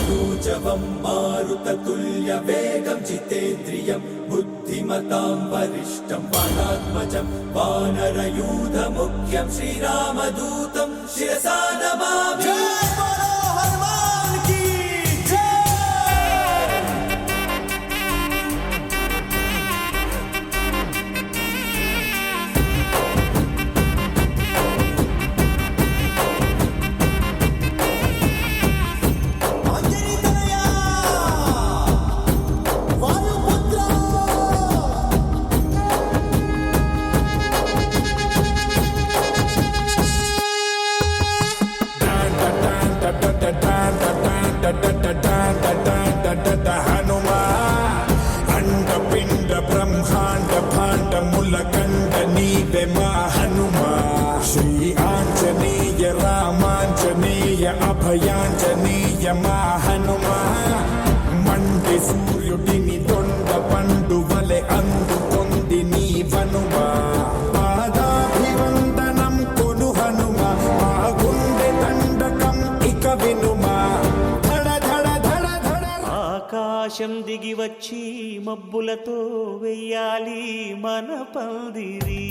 मनोजवं मारुततुल्यवेगं जितेन्द्रियं बुद्धिमतां वरिष्ठं वनात्मजं वानरयूथमुख्यं श्रीरामदूतं शिरसा नमामि। హనుమా అండపిండ బ్రహ్మాండ భాండ ములకండ నీవే మా హనుమా శ్రీ ఆంజనేయ రామాంజనేయ అభయాంజనేయ మా హనుమా మండి సూర్యుడిని దొండ పండు వలె అందుకొంది నీ వనుమా పాదాభివందనం కొను హనుమా మా గుండె దండకం ఇక వినుమా ఆకాశం దిగి వచ్చి మబ్బులతో వెయ్యాలి మన పందిరి.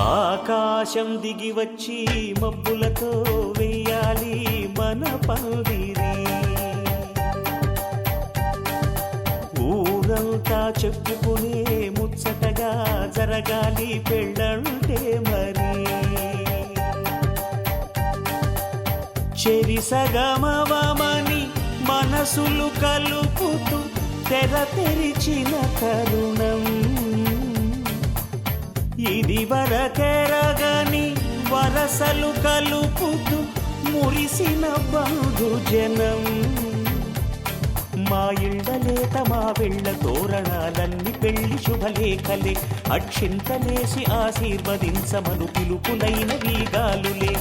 ఆకాశం దిగి వచ్చి మబ్బులతో వెయ్యాలి మన పందిరి. ఊరంతా చెప్పుకునే ముచ్చటగా జరగాలి పెళ్ళంటే మరి. చెరిసగమవమని మనసులు కలుపుతూ తెర తెరిచిన తరుణం ఇది వరకెరగని వరసలు కలుపుతూ మురిసిన బంధుజనం. మా ఇళ్ళలేత మా వెళ్ళ తోరణాలన్నీ పెళ్లి శుభలేఖలే అక్షింతలేసి ఆశీర్వదించమను పిలుపులైన వీగాలులే.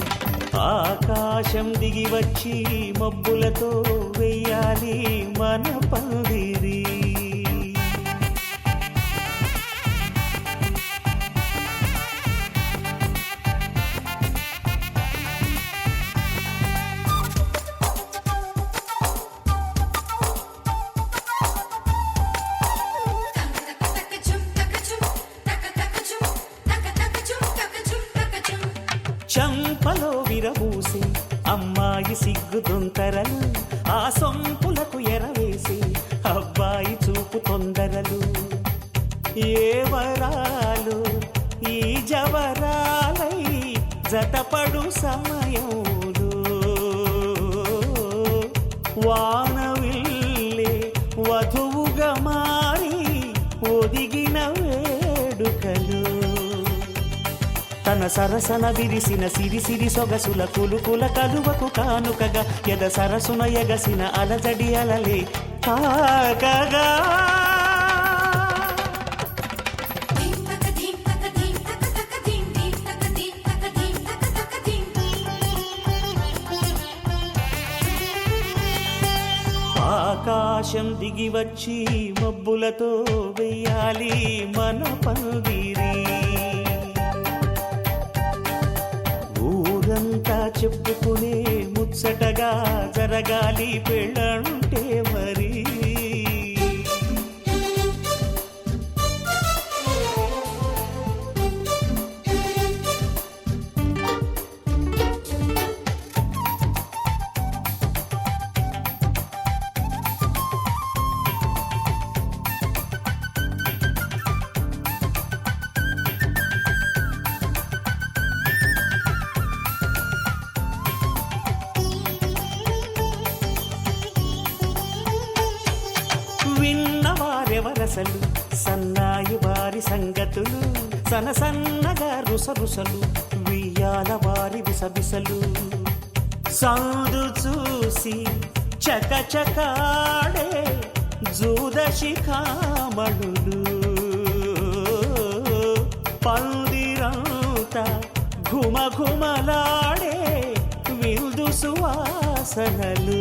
ఆకాశం దిగి వచ్చి మబ్బులతో వెయ్యాలి మన పందిరి. చంపలో విరబూసి అమ్మాయి సిగ్గు దొంతరలు ఆ సొంపులకు ఎరవేసి అబ్బాయి చూపు తొందరలు. ఏ వరాలు ఈ జవరాలై జతపడు సమయంలో వానవిల్లే వధువుగా మారి ఒదిగిన వేడుకలు. తన సరసన విరిసిన సిరిసిరి సొగసుల కులుకుల కలువకు కానుకగా ఎద సరసున ఎగసిన అలజడి అలలే తాకగా. ఆకాశం దిగి వచ్చి మబ్బులతో వెయ్యాలి మన పందిరి. ఊరంతా చెప్పుకునే ముచ్చటగా జరగాలి పెళ్ళంటే మరి. విన్నవారెవరసలు సన్నాయి వారి సంగతులు సనసన్నగా రుసరుసలు వియ్యాల వారి విసబిసలు. సందు చూసి చకచకాడే జూదశిఖామణులు పందిరంతా ఘుమఘుమలాడే విందు సువాసనలు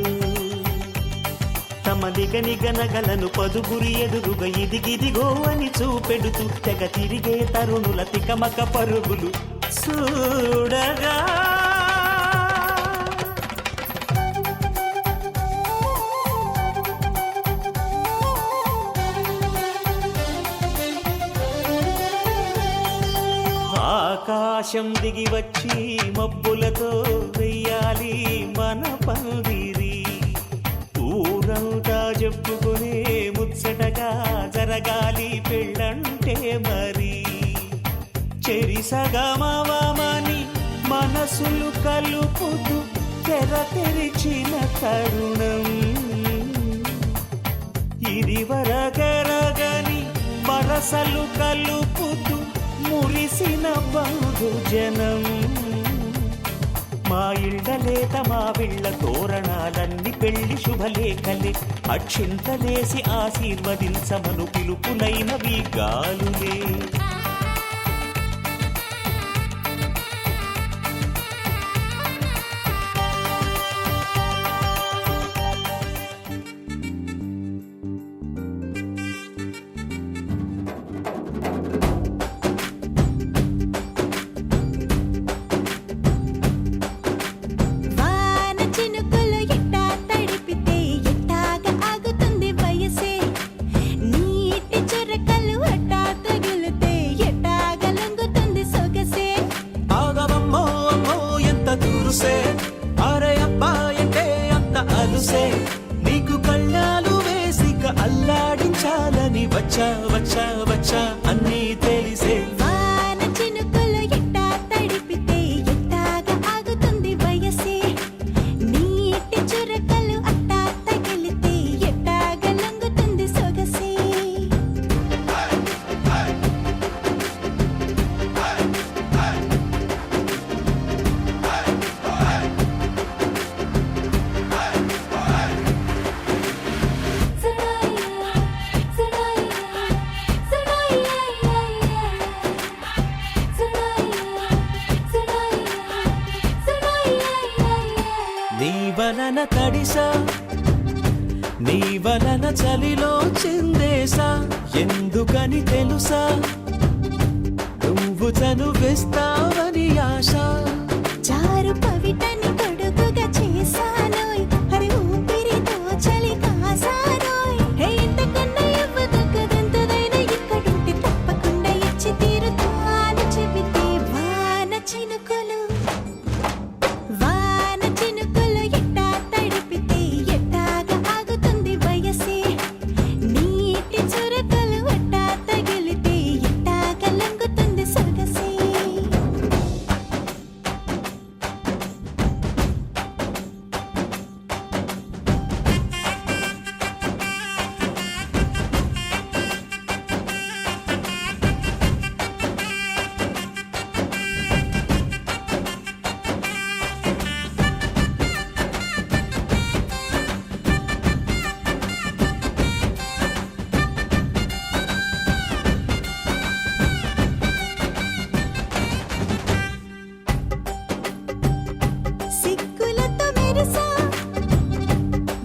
తమ నిగనిగనగలను పదుగురి ఎదురుగా ఇదిగిదిగో అని చూపెడుతూ తెగ తిరిగే తరుణుల తికమక పరుగులు చూడగా ఆకాశం దిగి వచ్చి మబ్బులతో వెయ్యాలి మన పందిరి ఊరంతా చెప్పుకునే ముచ్చటగా జరగాలి పెళ్ళంటే మరి చెరిసగమవమని మనసులు కలుపుతూ తెర తెరిచిన తరుణం ఇది వరగరగని వరసలు కలుపుతూ మురిసిన బంధుజనం మా ఇళ్ళలేత మా విళ్ళ తోరణాలన్నీ పెళ్లి శుభలేఖలే అక్షింతలేసి ఆశీర్వదించమను పిలుపులైనవి గాలులే నీకు కళ్ళాలు వేసిక అల్లాడించాలని వచ్చా వచ్చా వచ్చా అన్నీ తెలిసే వాన చినుకులు ఎట్టా తడిపితే ఎట్టాగా ఆగుతుంది వయసే నీటి చురకలు అట్టా తగిలితే ఎట్టాగా లొంగుతుంది సొగసే నీ వలన తడిసా నీ వలన చలిలో చిందేసా ఎందుకని తెలుసా నువ్వు చనువిస్తావని ఆశ చారు పవిటని కొడుకుగా చేశానోయ్ హరి ఊపిరితో చలి కాసానోయ్ హే ఇంతకన్నా ఇవ్వదగ్గదంతదైన ఇక్కడుంటే తప్పకుండా ఇచ్చి తీరుతాను చెబితే వాన చినుకులు ఎట్టా తడిపితే ఎట్టాగా ఆగుతుంది వయసే నీటి చురకలు అట్టా తగిలితే ఎట్టాగా లొంగుతుంది సొగసే సిక్కులతో మెరిసా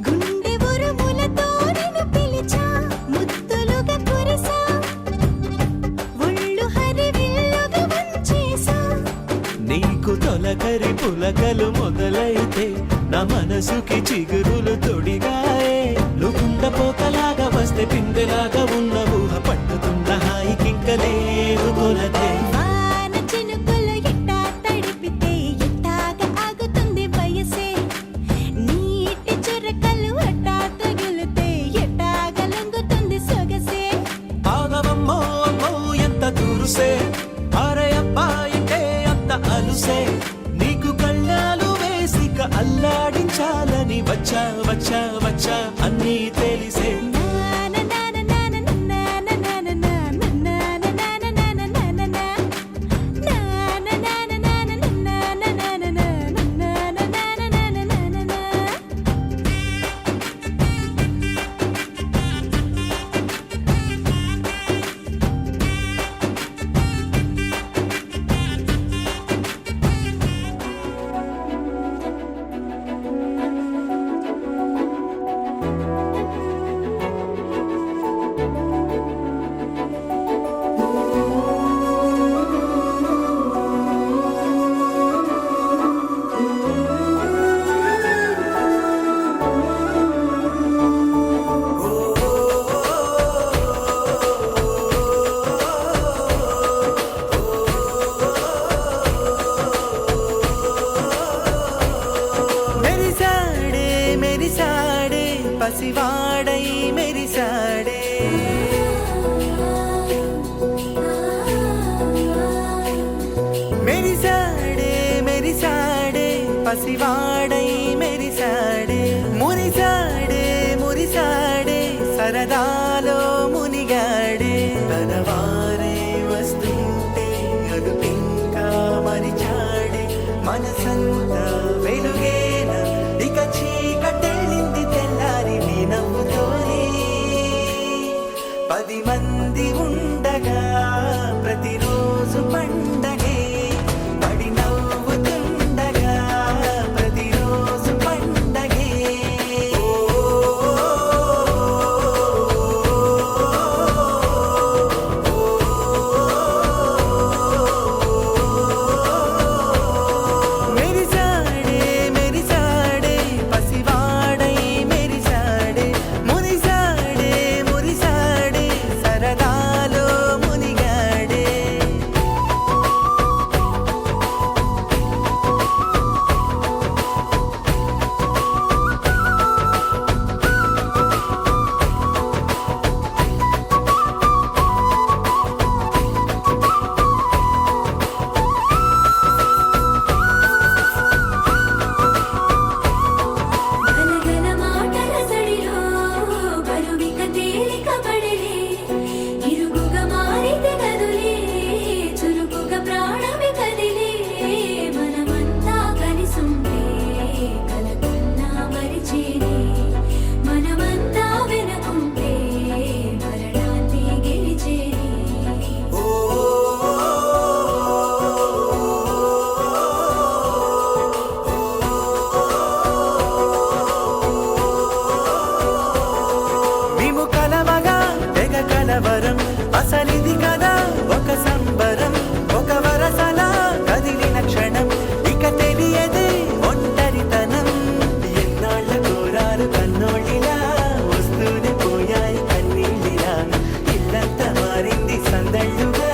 గుండె ఉరుములతో నిన్ను పిలిచా ముద్దులుగా కురిసా ఒళ్ళు హరివిల్లుగా వంచేసా నీకు తొలకరి పులకలు మొదలైతే నా మనసుకి చిగురులు తొడిగాయే నువ్వుండ పోకలాగా వస్తే పిందెలాగా ఉన్న ఊహ పట్టుతున్న హాయికింక లేదు కొలతే వాన చినుకులు ఎట్టా తడిపితే ఎట్టాగా ఆగుతుంది వయసే నీటి చురకలు అట్టా తగిలితే ఎట్టాగా లొంగుతుంది సొగసే ఆగవమ్మో అమ్మో ఎంత దురుసే అరయబ్బాయితే అంత అలుసే నీకు కళ్ళాలు వేసిక అల్లాడించాలని వచ్చా వచ్చా వచ్చా అన్నీ తెలిసే నాన నాన నాన నాన నాన నాన నాన నాన నాన నాన పసివాడై మెరిసాడే మురిసాడే మురిసాడే సరదాలో మునిగాడే తనవారే వస్తుంటే అదుపింకా మరిచాడే మనసంతా వెలుగేన ఇక చీకటెళ్ళింది తెల్లారి నీ నవ్వుతోనే 10 మంది ఉండగా ప్రతిరోజు పండగే పడి నవ్వుతుండగా ప్రతిరోజు పండగే మెరిసాడే మెరిసాడే పసివాడై మెరిసాడే మురిసాడే మురిసాడే సరదాలో మునిగాడే గలగల మాటల సడిలో బరువిక తేలిక పడలే ఇరుగుగా మారితే గదులే చురుకుగా ప్రాణమి కదిలే మనమంతా కలిసుంటే కలకన్నా మరిచేనే మనమంతా వెనకుంటే మరణాన్ని గెలిచేనే మేము కలవగా తెగ కలవరం అసలిది కదా ఒక సంబరం ఒక వరసలా కదిలిన క్షణం ఇక తెలియదే ఒంటరితనం ఎన్నాళ్ళ కోరారు కన్నోళ్ళిలా వస్తూనే పోయాయి కన్నీళ్ళిలా ఇల్లంతా మారింది సందళ్ళుగా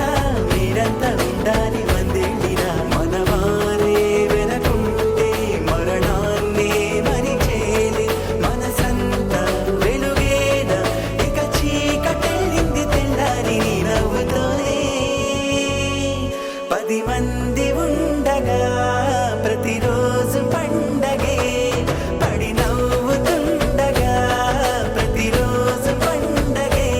మీరంతా ఉండాలి వందేళ్ళిలా మనవారే వెనకుంటే మరణాన్నే మరిచేలే మనసంతా వెలుగేన ఇక చీకటెళ్ళింది తెల్లారి నీ నవ్వుతోనే 10 మంది ఉండగా ప్రతిరోజు పండగే పడి నవ్వుతుండగా ప్రతిరోజు పండగే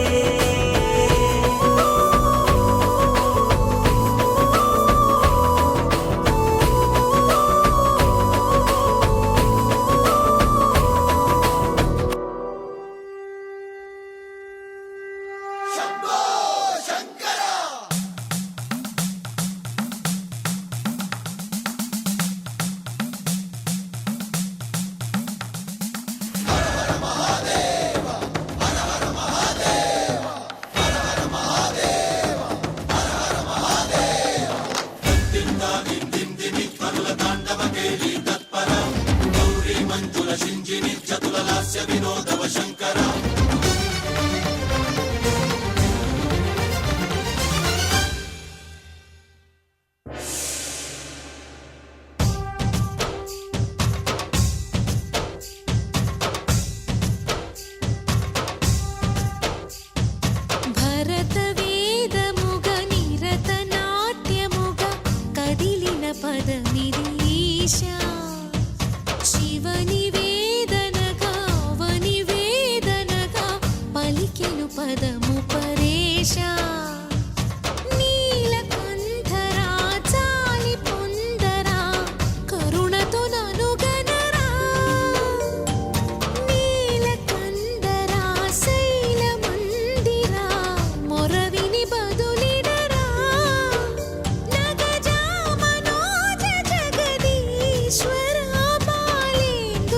భరత వేదముగ నిరత నాట్యముగ కదిలిన పదమిది ఈశా శివని వేదనగా అవని వేదనగా పలికెను పదము పరేశా నీలకంఠరా చాలి పొందరా కరుణతో ననుగనరా నీలకందరా శైలమందిరా మొరవిని బదులిడరా నగజా మనోజ జగదీశ్వర బాలేందు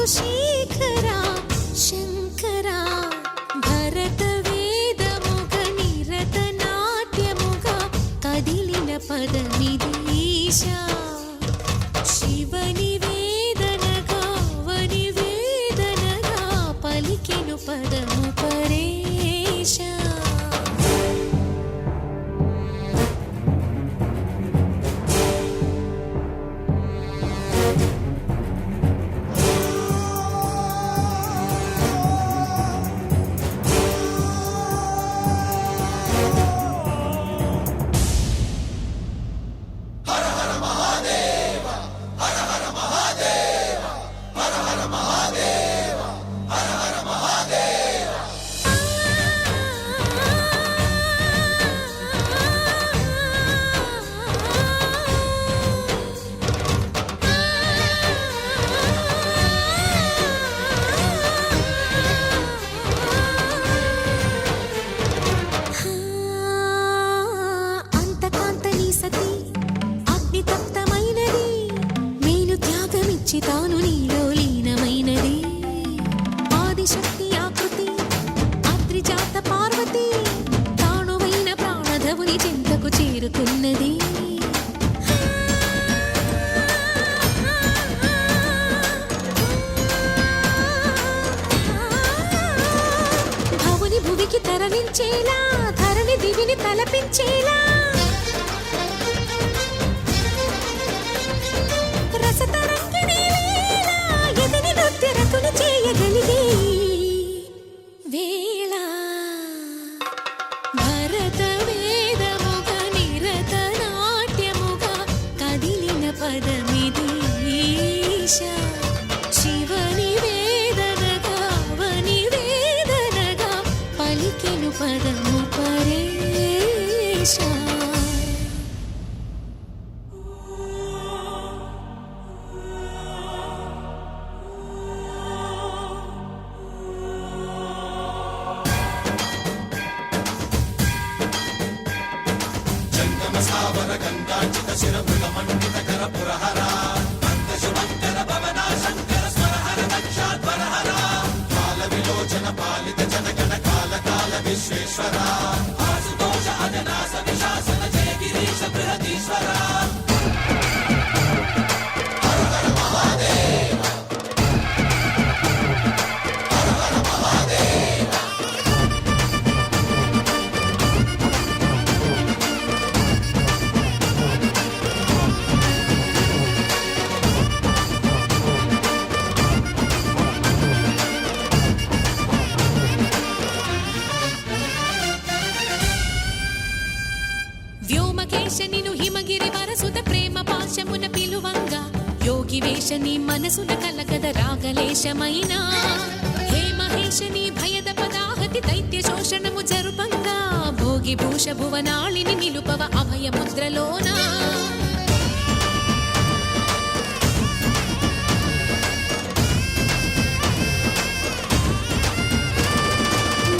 తరించేలా ధరణి దివిని తలపించేలా రసతరంగిణి లీల ఎదిని నృత్యరతుని చేయగలిగే వేళ భరత వేదముగ నిరత నాట్యముగా కదిలిన పదమిది ఈశా శివని వేదనగా అవని వేదనగా పలికెను పదము పరేశా వ్యోమకేశ నిను హిమగిరి వరసుత ప్రేమ పాశమున పిలువంగా యోగి వేష నీ మనసున కలగద రాగలేశమైన హే మహేశ నీ భయద పదాహతి దైత్య శోషణము జరుపంగా భోగి భూష భువనాళిని నిలుపవ అభయ ముద్రలోనా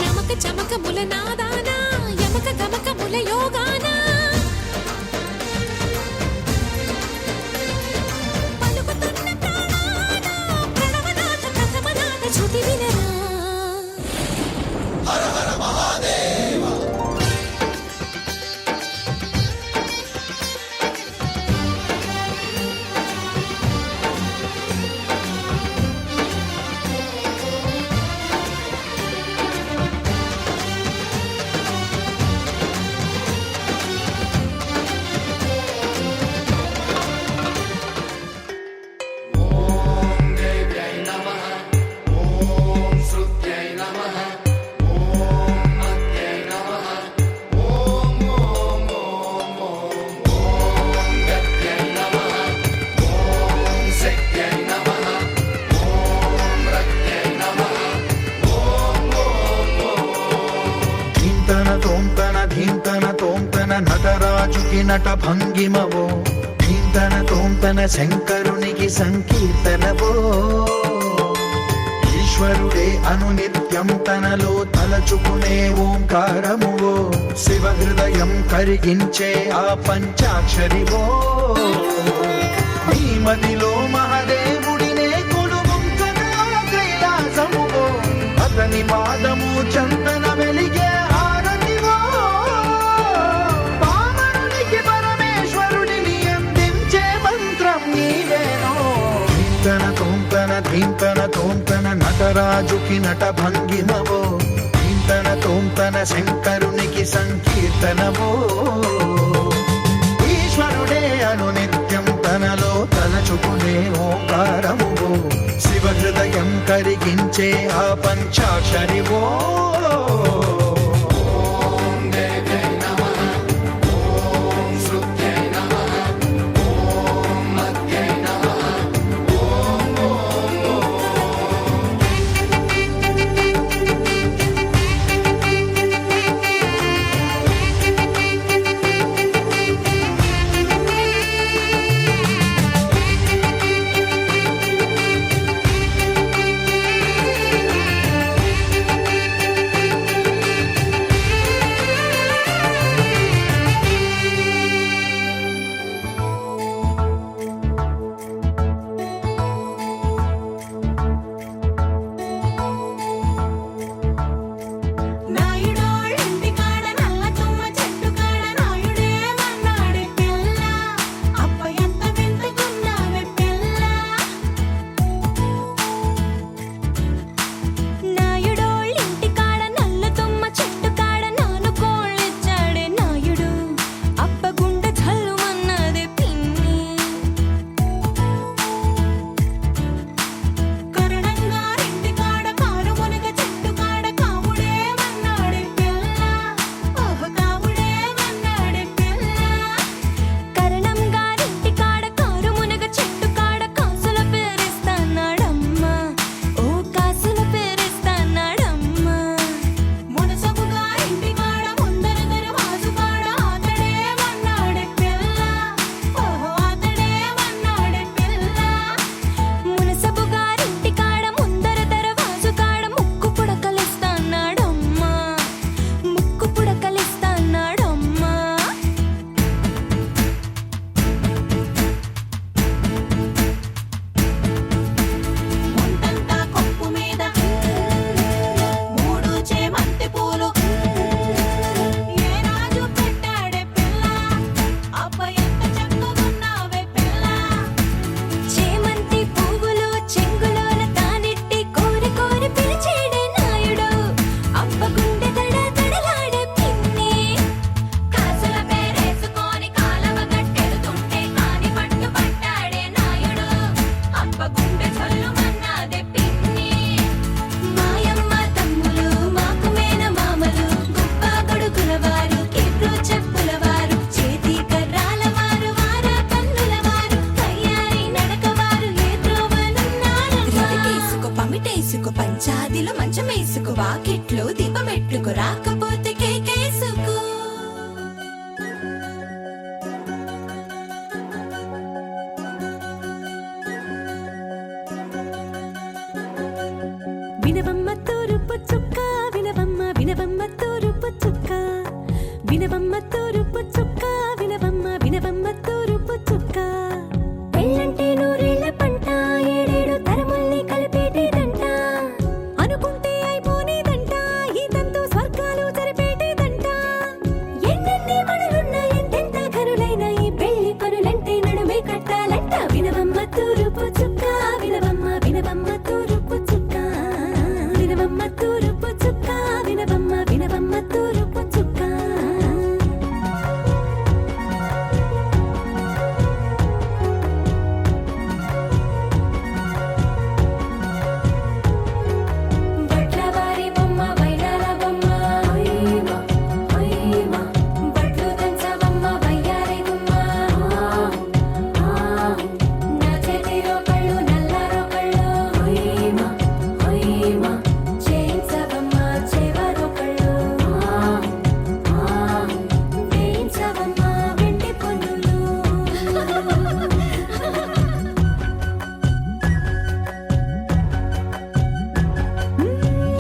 నమక చమకముల నాదానా యమక గమకముల యోగానా పలుకుతున్న ప్రాణానా ప్రణవనాథ ప్రథమనాథ శృతి వినరా నటరాజుకి నట భంగిమవో చింతన తోంతన శంకరునికి సంకీర్తనవో ఈశ్వరుడే అనునిత్యం తనలో తలచుకునే ఓంకారమువో శివ హృదయం కరిగించే ఆ పంచాక్షరివో నీ మదిలో మహదేవుడినే కొలువుంచగా కైలాసమువో అతని పాదము చందన వెలిగే హారతివో పావనునికి పరమేశ్వరుడిని అందించే మంత్రం నీవేనో ధీంతన తోంతన నటరాజుకి నట భంగిమవో ధీంతన శంకరునికి సంకీర్తనవో ఈశ్వరుడే అనునిత్యం తనలో తలచుకునే ఓంకారమువో శివ హృదయం కరిగించే ఆ పంచాక్షరివో వాకిట్లో దీపమెట్టుకు రాకపోతే కేకేసుకో. వినవమ్మ తూరుపు చుక్క, వినవమ్మ వినవమ్మ తూరుపు చుక్క, వినవమ్మ తూరుపు చుక్క, వినవమ్మ వినవమ్మ తూరుపు చుక్క. పెళ్ళంటే నూరేళ్ల పంట, ఏడేడు తరముల్ని కలిపేటేదంట. అనుకుంటే అయిపోనేదంట, ఈ తంతు స్వర్గాలు జరిపేటేదంట. ఎన్నెన్ని మనులున్న ఎంతెంత ఘనులైన ఈ పెళ్లి పనులంటే నడుమే కట్టాలంట. వినవమ్మ తూరుపు చుక్క, వినవమ్మ వినవమ్మ తూరుపు చుక్క, వినవమ్మ తూరుపు చుక్క, వినవమ్మ వినవమ్మ తూరుపు చుక్క. బట్లవారి బొమ్మ వైరాల బొమ్మ, హొయ్మ హొయ్మ. బట్లు దంచవమ్మ వయ్యారి గుమ్మ, నా చేతిలో కళ్ళు నల్లారో కళ్ళు, హొయ్మ హొయ్మ. చేయించవమ్మ చేవారో కళ్ళు, వేయించవమ్మ వెండి పొన్నులు.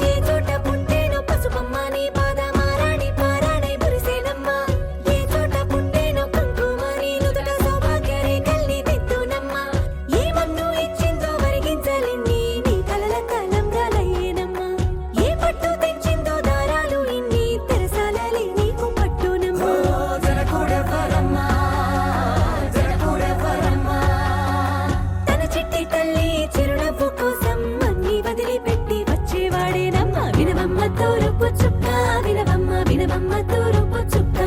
ఏ చోట పుట్టేనో పసుపమ్మ నీ పాద మారాణి పారాణై మురిసేనమ్మ. ఏ చోట పుట్టేనో కుంకుమ నీ నుదుట సౌభాగ్య రేఖల్ని దిద్దునమ్మ. ఏ మన్ను ఇచ్చిందో వరిగించలిన్ని నీ కలల కలంగాలయ్యేనమ్మ. ఏ పట్టు తెచ్చిందో దారాలు ఇన్ని తెరసాలలి నీకు పట్టునమ్మ. జనకూడెవ్వరమ్మ, జనకూడెవ్వరమ్మ. తన చిట్టి తల్లి చిరునవ్వు కోసం అన్ని వదిలిపెట్టి వచ్చేవాడేనమ్మ. వినవమ్మ తూరుపు చుక్క, వినవమ్మ వినవమ్మ తూరుపు చుక్క,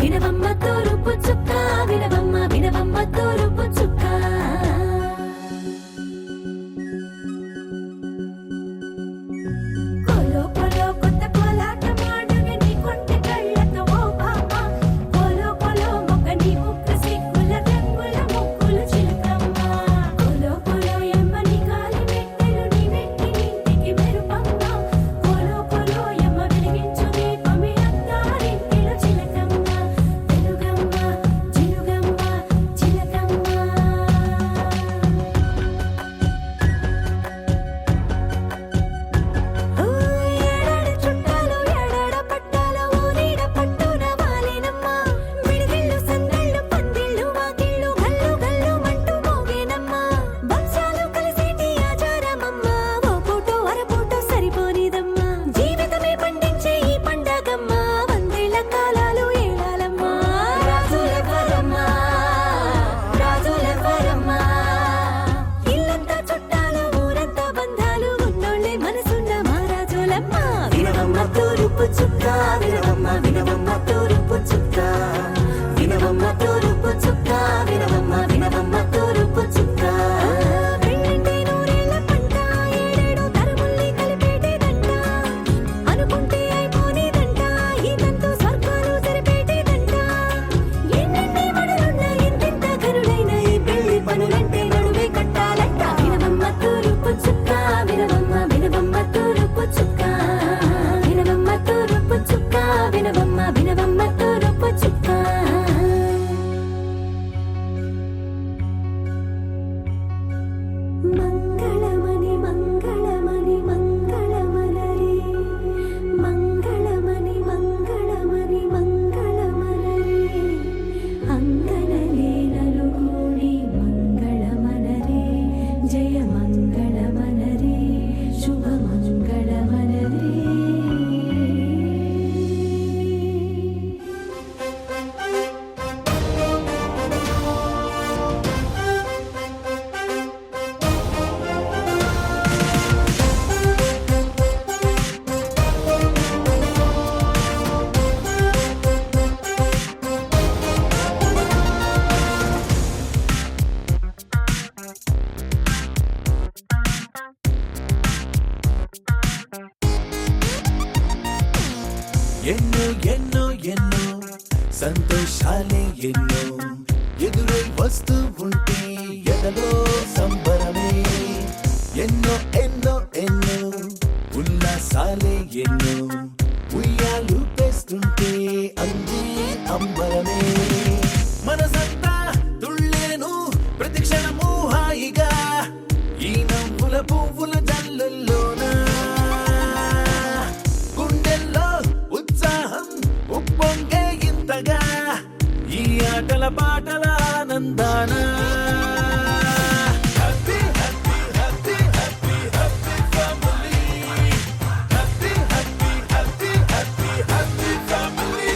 వినవమ్మ తూరుపు చుక్క, వినవమ్మ వినవమ్మ తూరుపు చుక్క. కోలో కోలో కొత్త కోలాటమాడుగ నీ కొంటె కళ్ళతో ఓ బామ్మ. కోలో కోలో మొగ్గ నీ ముక్క సిగ్గుల రంగుల ముక్కులు చిలకమ్మ. కోలో కోలో ఎమ్మ నీ కాలి మెట్టెలు నీ వెంటి ఇంటికి మెరుపమ్మ. కోలో కోలో ఎమ్మ వెలిగించు దీపమి అత్తారింటిలో చిలకమ్మ. వెలుగమ్మ చిలుగమ్మ చిలకమ్మ. ఏడాడ చుట్టాలు ఏడాడ పట్టాల ఊరీడ పట్టున వాలేనమ్మ. విడిదిళ్ళు సందళ్ళు పందిళ్ళు వాకిళ్ళు గల్లు గల్లు మంటూ మోగేనమ్మ. వంశాలు కలిసేటి ఆచారమమ్మ, ఓ పూటో అరపూటో సరిపోనిదమ్మ. జీవితమే పండించే ఈ పండగమ్మ, వందేళ్ల కాలాలు ఏలాలమ్మ. రాజులెవ్వరమ్మ, రాజులెవ్వరమ్మ. ఇల్లంతా చుట్టాలు ఊరంతా బంధాలు ఉన్నోళ్ళే మనసున్న మహారాజులమ్మ. వినవమ్మ తూరుపు చుక్క, వినవమ్మ వినవమ్మ తూరుపు చుక్క, వినవమ్మ తూరుపు చుక్క, వినవమ్మ వినవమ్మ తూరుపు చుక్క. పెళ్ళంటే నూరేళ్ల పంట, ఏడేడు తరముల్ని కలిపేటేదంట. అనుకుంటే అయిపోనేదంట, ఈ తంతు స్వర్గాలు జరిపేటేదంట. ఎన్నెన్ని మనులున్న ఎంతెంత ఘనులైన ఈ పెళ్లి పనులంటే నడుమే కట్టాలంట. వినవమ్మ తూరుపు చుక్క, వినవమ్మ వినవమ్మ తూరుపు చుక్క, వినవమ్మ తూరుపు చుక్క, వినవమ్మ వినవమ్మ తూరుపు చుక్క. మంగళమణి మంగళమణి మంగళమనరే, మంగళమణి మంగళమణి మంగళమనరే. అంగనలే నలుగూడి మంగళమనరే, జయ మంగళమనరే, శుభ మంగళమనరే. ఎన్నో ఎన్నో ఎన్నో సంతోషాలే ఎన్నో ఎదురై వస్తూ ఉంటే ఎదలో సంబరమే. ఎన్నో ఎన్నో ఎన్నో ఉల్లాసాలే పాటల ఆనందాన happy happy happy happy happy family happy happy happy happy happy family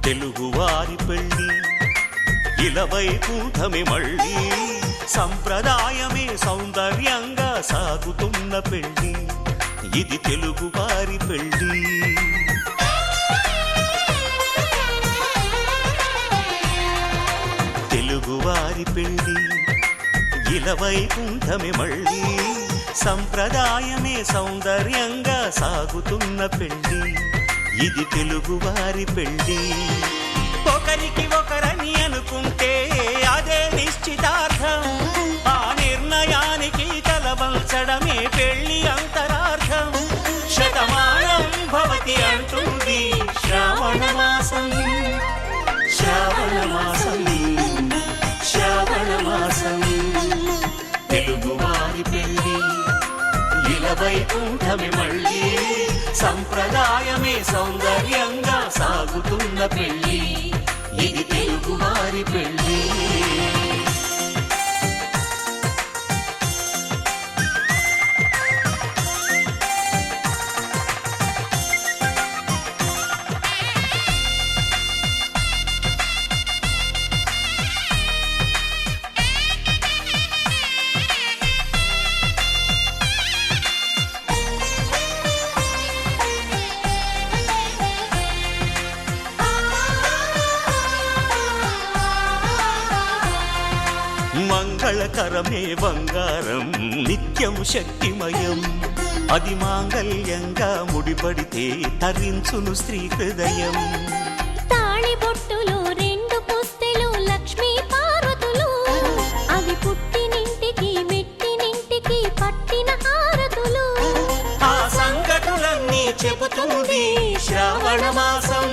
తెలుగువారి పెళ్ళి ఇలవైకుంఠమే మళ్ళీ సంప్రదాయమే సౌందర్యంగా సాగుతున్న పెళ్ళి ఇది తెలుగువారి పెళ్ళి తెలుగువారి పెళ్ళి ఇలవైకుంఠమే మళ్ళీ సంప్రదాయమే సౌందర్యంగా సాగుతున్న పెళ్ళి ఇది తెలుగువారి పెళ్ళి ఒకరికి ఒకరని అనుకుంటే అదే నిశ్చితార్థం ఆ నిర్ణయానికి తలవంచడమే పెళ్ళి అంతరార్థం శతమానం భవతి అంటుంది శ్రావణ మాసం శ్రావణ మాసం శ్రావణ మాసం తెలుగువారి పెళ్ళి ఇలవైకుంఠమే మళ్ళీ సంప్రదాయమే సౌందర్యంగా సాగుతున్న పెళ్ళి ఇది తెలుగువారి పెళ్ళి మంగళకరమే బంగారం నిత్యం శక్తిమయం అది మాంగళ్యంగా ముడిపడితే తరించును స్త్రీ హృదయం తాళిబొట్టులో రెండు పుస్తెలు లక్ష్మీ పార్వతులు అవి పుట్టినింటికి మెట్టినింటికి పట్టిన హారతులు ఆ సంగతులన్నీ చెబుతుంది శ్రావణ మాసం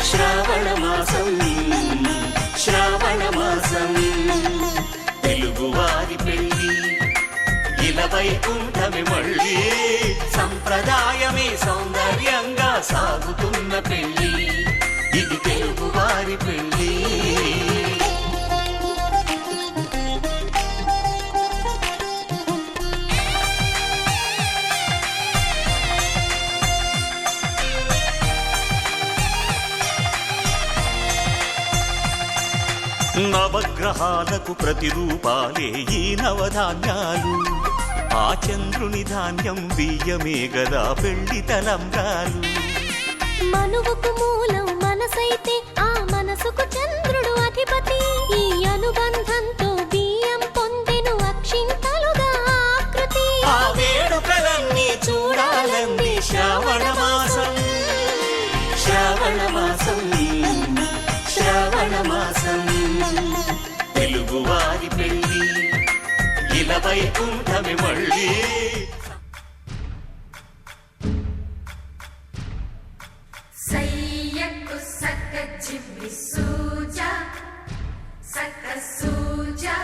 శ్రావణ మాసం శ్రావణ మాసం తెలుగువారి పెళ్ళి ఇలవైకుంఠమే మళ్ళీ సంప్రదాయమే సౌందర్యంగా సాగుతున్న పెళ్ళి ఇది తెలుగువారి పెళ్ళి నవగ్రహాలకు ప్రతిరూపాలే ఈ నవధాన్యాలు ఆ చంద్రుని ధాన్యం బియ్యమే గదా పెళ్లి తలంబ్రాలు మనువుకు మూలం మనసైతే ఆ మనసుకు చంద్రుడు అధిపతి ఈ అనుబంధంతో బియ్యం పొందెను అక్షింతలుగా ఆకృతి ఆ వేడుకలన్నీ చూడాలంది శ్రావణ మాసం శ్రావణ మాసం శ్రావణ మాసం తెలుగువారి పెళ్ళి ఇలవైకుంఠమే మళ్ళీ సయ్యకు సక్క జిమ్మి సూజా సక్క సూజా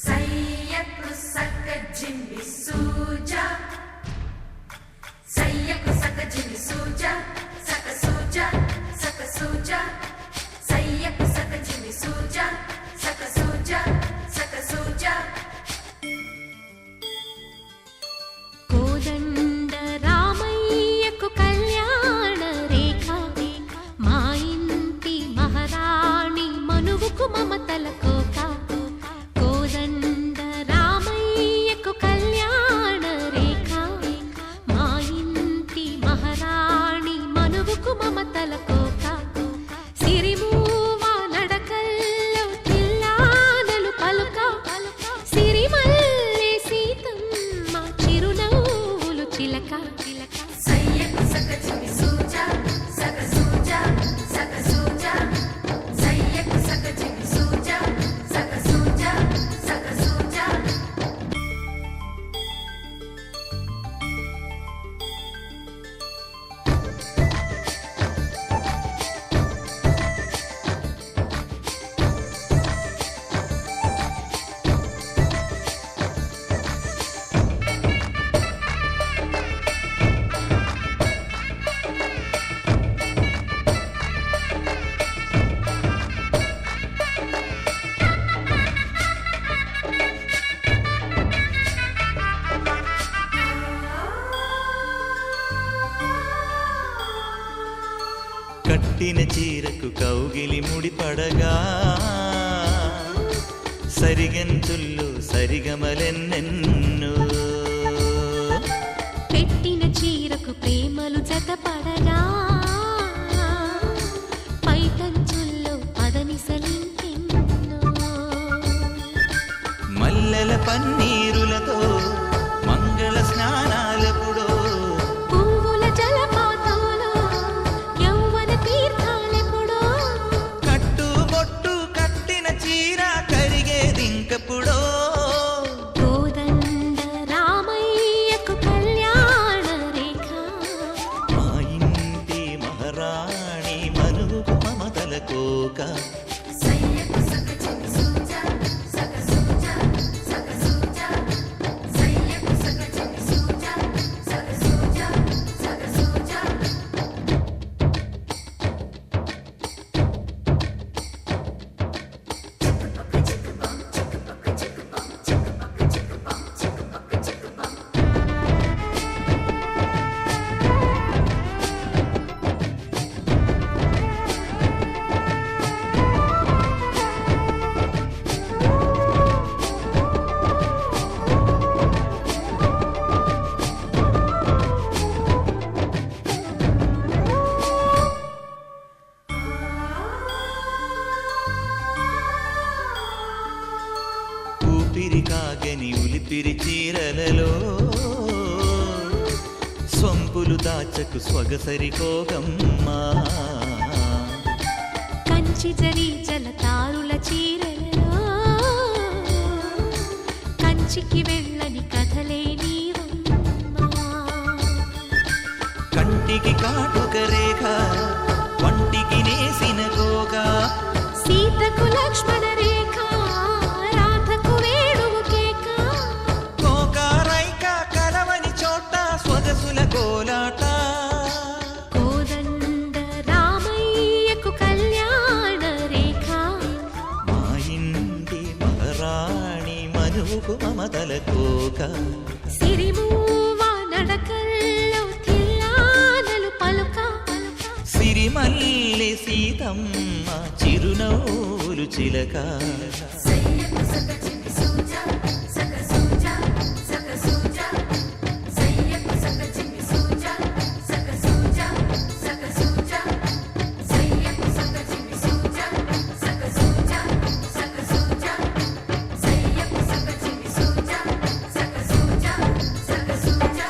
సయ్యకు సక్క జిమ్మి సూజా సయ్యకు సక్క జిమ్మి సూజా సక్క సూజా సక్క సూజా సయ్యకు సక్క జిమ్మి సూజా సక్క సూజా సక్క సూజా కోదండ రామయ్యకు కళ్యాణ రేఖ మా ఇంటి మహారాణి మనువుకు మమతల కోక కోదండ రామయ్యకు కళ్యాణ రేఖ మా ఇంటి మహారాణి కట్టిన చీరకు కౌగిలి ముడిపడగా సరిగంతుల్లో సరిగమలెన్నెన్నో పెట్టిన చీరకు ప్రేమలు జతపడగా పైటంచుల్లో పదనిసలింకెన్నో మల్లెల పన్నీరులతో మంగళ స్నానాలెప్పుడో పువ్వుల జలపాతంలో యౌవన తీర్థాలెప్పుడో కట్టుబొట్టు కట్టిన చీర కరిగేదింకప్పుడో కోదండ రామయ్యకు కళ్యాణ రేఖ మా ఇంటి మహారాణి మనుకు మమతల కోక సయ్యకు సక చిన్ని సూజా సక సూజా సక సూజా సయ్యకు సక చిన్ని సూజా సక సూజా సక సూజా ఊపిరి కాగని ఉలిపిరి చీరలలో సొంపులు దాచకు స్వగసరి కోగమ్మా కంచి జరి జలతారుల చీరలలో కంచికి వెళ్ళని కథలే నీవమ్మా కంటికి కాటుక రేఖ వంటికి నేసిన కోగా సీతకు లక్ష్మణ రేఖ రాధకు వేణువు కేక కోకారైక కలవని చోట స్వగసుల కోలాట కోదండ రామయ్యకు కళ్యాణ రేఖ మా ఇంటి మహారాణి మనుకు మమతల కోక సిరిమూవ నడకల్లో తిల్లానలు పలుక సిరిమల్లె సీతమ్మ చిరునవ్వులు చిలక సయ్యకు సక చిన్ని సూజా సక సూజా సక సూజా సయ్యకు సక చిన్ని సూజా సక సూజా సక సూజా సయ్యకు సక చిన్ని సూజా సక సూజా సక సూజా సయ్యకు సక చిన్ని సూజా సక సూజా సక సూజా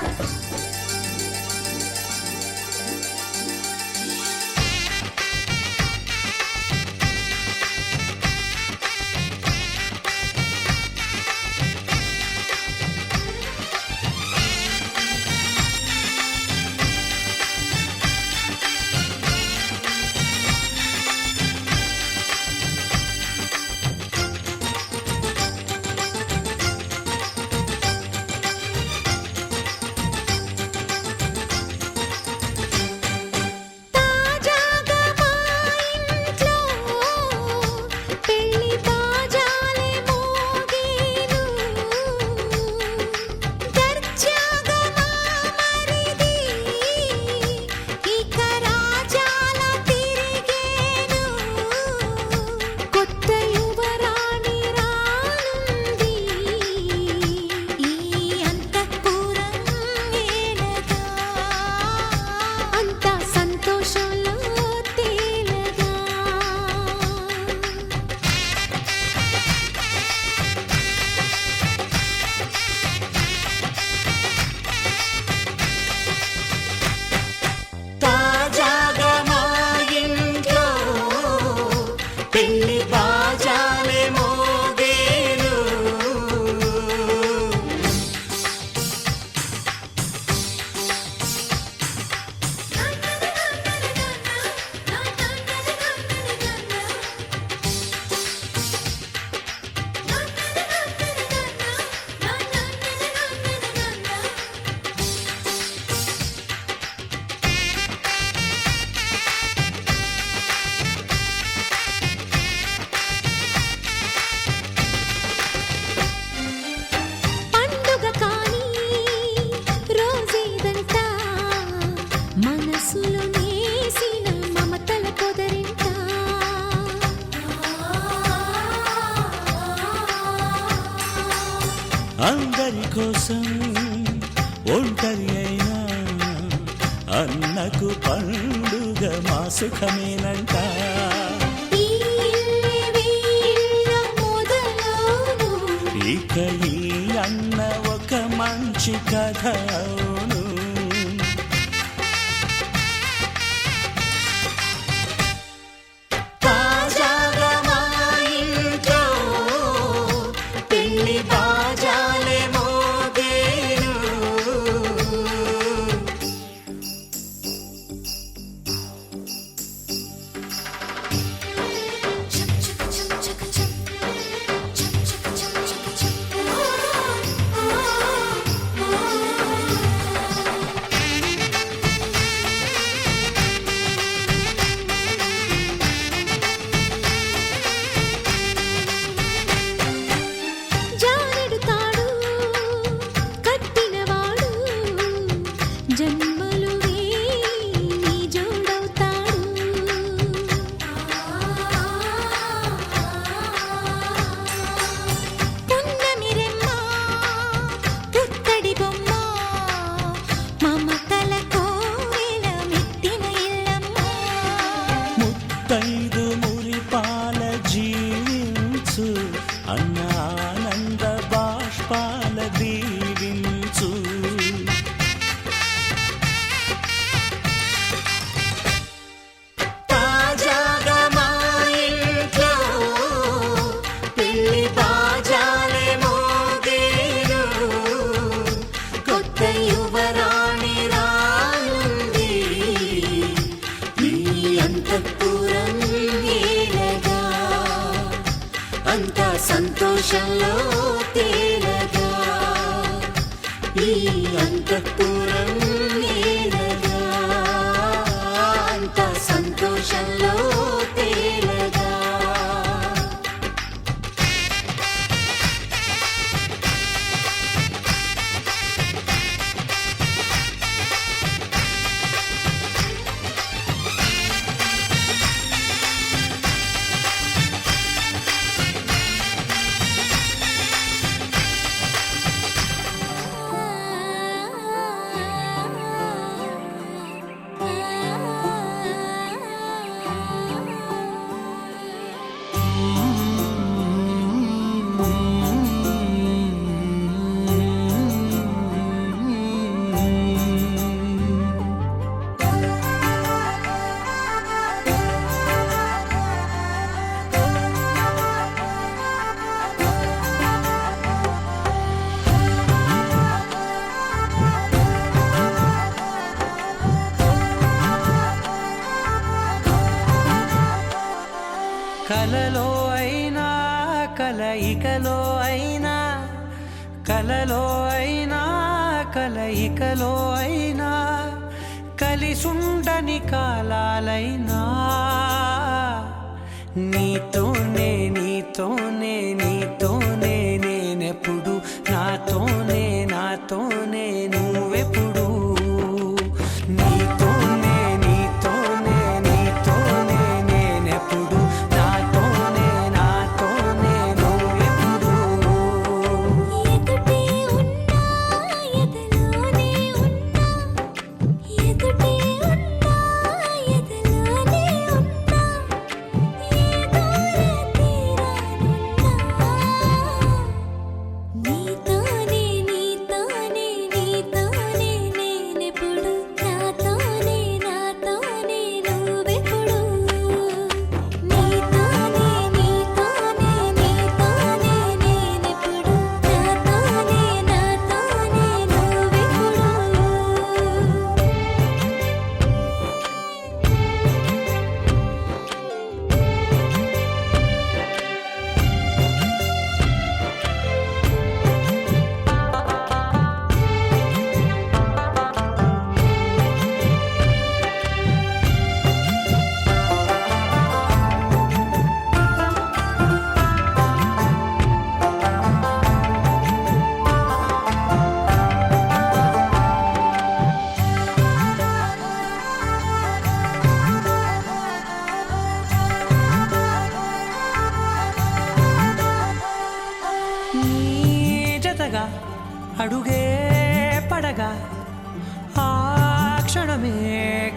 అందరి కోసం ఒంటరి అయినా అన్నకు పండుగ మా సుఖమేనంట. ఈ వీళ్ళ మొదలవును ఇక ఈ అన్న ఒక మంచి కథ అవును. తాజాగా మా ఇంట్లో పెళ్లి బాజాలే మోగేను. చం చక చం చక చం చం చక చం చక చం జానెడు తాడు కట్టినవాడు జన్మలు వేయి జోడవుతాడు. పున్నమి రెమ్మ పుత్తడి బొమ్మ మమతల కోవెల మెట్టిన ఇల్లమ్మ. ముత్తైదు మురిపాల జీవించు అన్న ఆనంద బాష్పాల దీవించు. తాజాగా మా ఇంట్లో పెళ్లి బాజాలే మోగేను. కొత్త యువరాణి రానుంది ఈ అంతఃపురం ఏలగా. అంతా సంతోషంలో తేలగా ఈ అంతఃపురం ఏలగా. అంతా సంతోషంలో తేలగా. కలలో అయినా కలయికలో అయినా కలలో అయినా కలయికలో అయినా కలిసుండని కాలాలైనా నీతోనే నీతోనే నీతోనే నేనెప్పుడు నాతోనే నాతోనే నువ్వెప్పుడు నీతోనే నీతోనే నీతోనే నేనెప్పుడు నాతోనే నాతోనే నువ్వెప్పుడు ఎదుటే ఉన్నా ఎదలోనే ఉన్నా ఎదుటే ఉన్నా ఎదలోనే ఉన్నా ఏ దూర తీరానున్నా అడుగే పడగా ఆ క్షణమే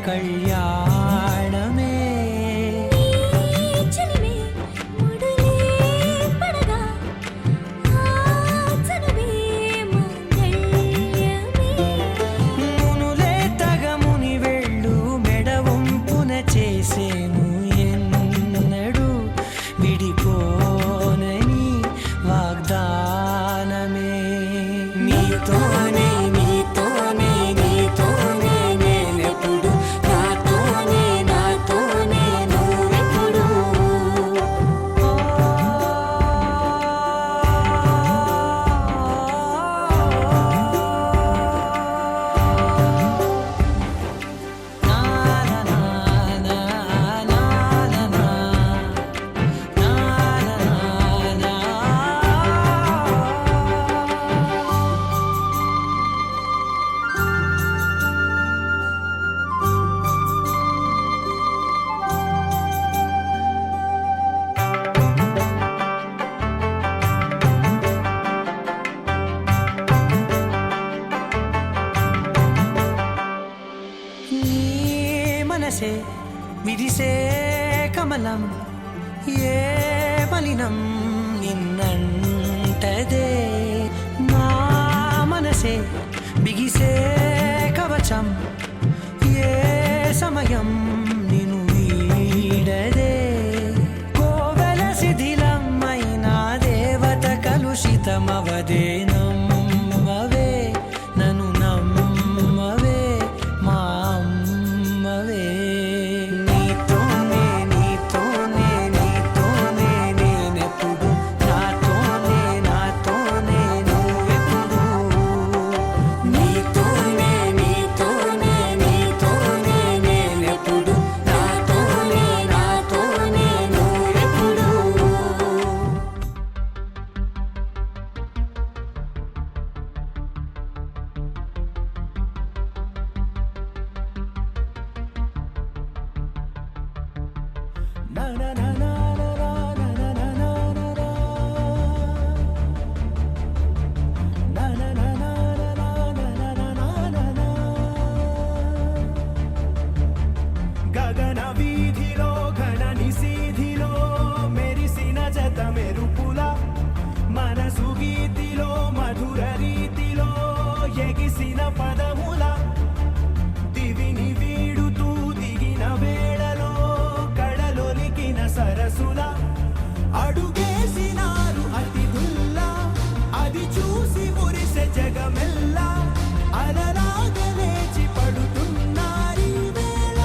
కళ్యాణమే. చెలిమే ముడులే పడగా ఆ చనువే మంగళ్యమే. మునులే తగముని వెళ్ళు మెడవంపున చేసేను ఎన్నడు విడిపోనని వాగ్దానమే. నీతోనే నీతోనే నీతోనే నేనెప్పుడు, నాతోనే నాతోనే నువ్వెప్పుడు. నా నా నా నా నా నా నా. నీ మనసే విరిసే కమలం ఏ మలినం నిన్నంటదే. నా మనసే బిగిసే కవచం ఏ సమయం నిన్ను వీడదే. కోవెల శిథిలమైన దేవత కలుషితమవదే. నమ్మవే నన్ను నమ్మవే మా అమ్మవే. నీతోనే నీతోనే నీతోనే నేనెప్పుడు, నాతోనే నాతోనే నువ్వెప్పుడు. నీతోనే నీతోనే నీతోనే నేనెప్పుడు, నాతోనే నాతోనే నువ్వెప్పుడు. గగన వీధిలో ఘన నిశీధిలో మెరిసిన జత మెరుపుల మనసు గీతిలో మధుర రీతిలో ఎగిసిన పదముల దివిని వీడుతూ దిగిన వేళలో కడలొలికిన సరసుల అడుగేసినారు అతిథుల్లా. అది చూసి మురిసె జగమెల్లా అలలాగా లేచి పడుతున్నారీ వేళ.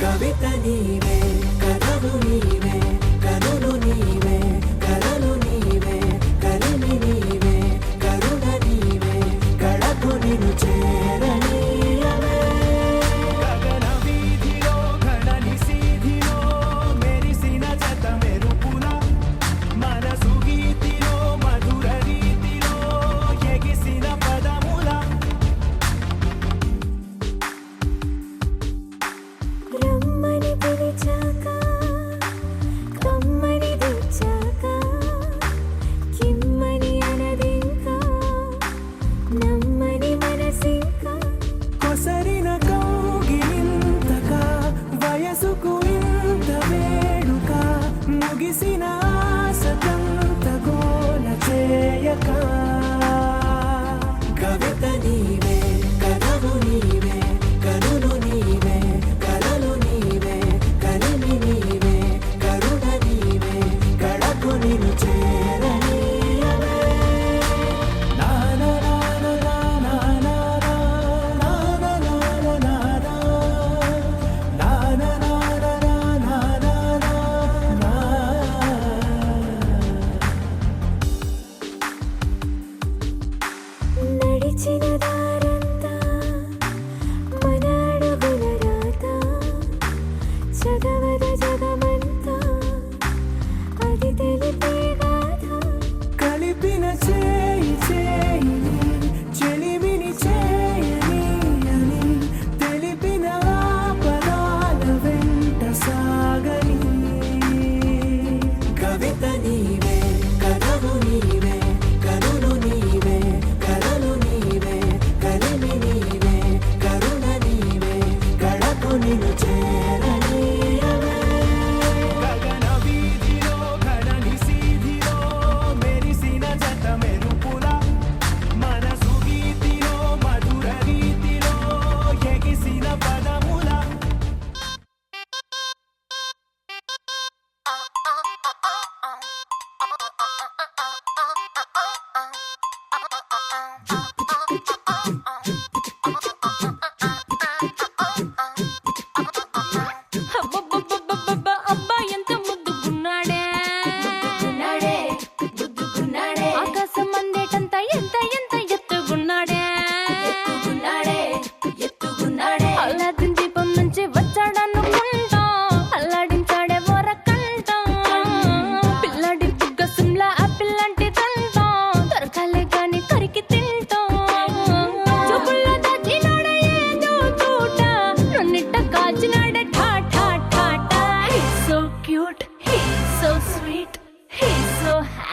కవిత నీవే కథలు నీవే కనులు నీవే కలలు నీవే కలిమి నీవే కరుణ నీవే కళకు నిన్ను చేరనీయవే. గగన వీధిలో ఘన నిశీధిలో మెరిసిన జత మెరుపుల మనసు గీతిలో మధుర రీతిలో ఎగిసిన పదముల రమ్మని పిలిచాక కమ్మని తెచ్చాక కిమ్మని అనదింకా నమ్మని మనసింకా. కొసరిన కౌగిలింతక వయసుకు ఇంత వేడుక ముగిసిన ఆశతంత గోల చేయక. కవిత నీవే కథలు నీవే కనులు నీవే కలలు నీవే కలిమి నీవే కరుణ నీవే కళకు నిన్ను చేరనీయవే. నా నా నా నా నా నా నా నా నా నా నా నా నా నా. నడిచిన దారంతా మన అడుగుల రాత చదవద జగమంతా అది తెలిపే గాథ. కలిపిన చేయి చేయిని చెలిమిని చేయని అని తెలిపిన ఆ పదాల వెంట సాగని. కవిత నీవే కథలు నీవే కనులు నీవే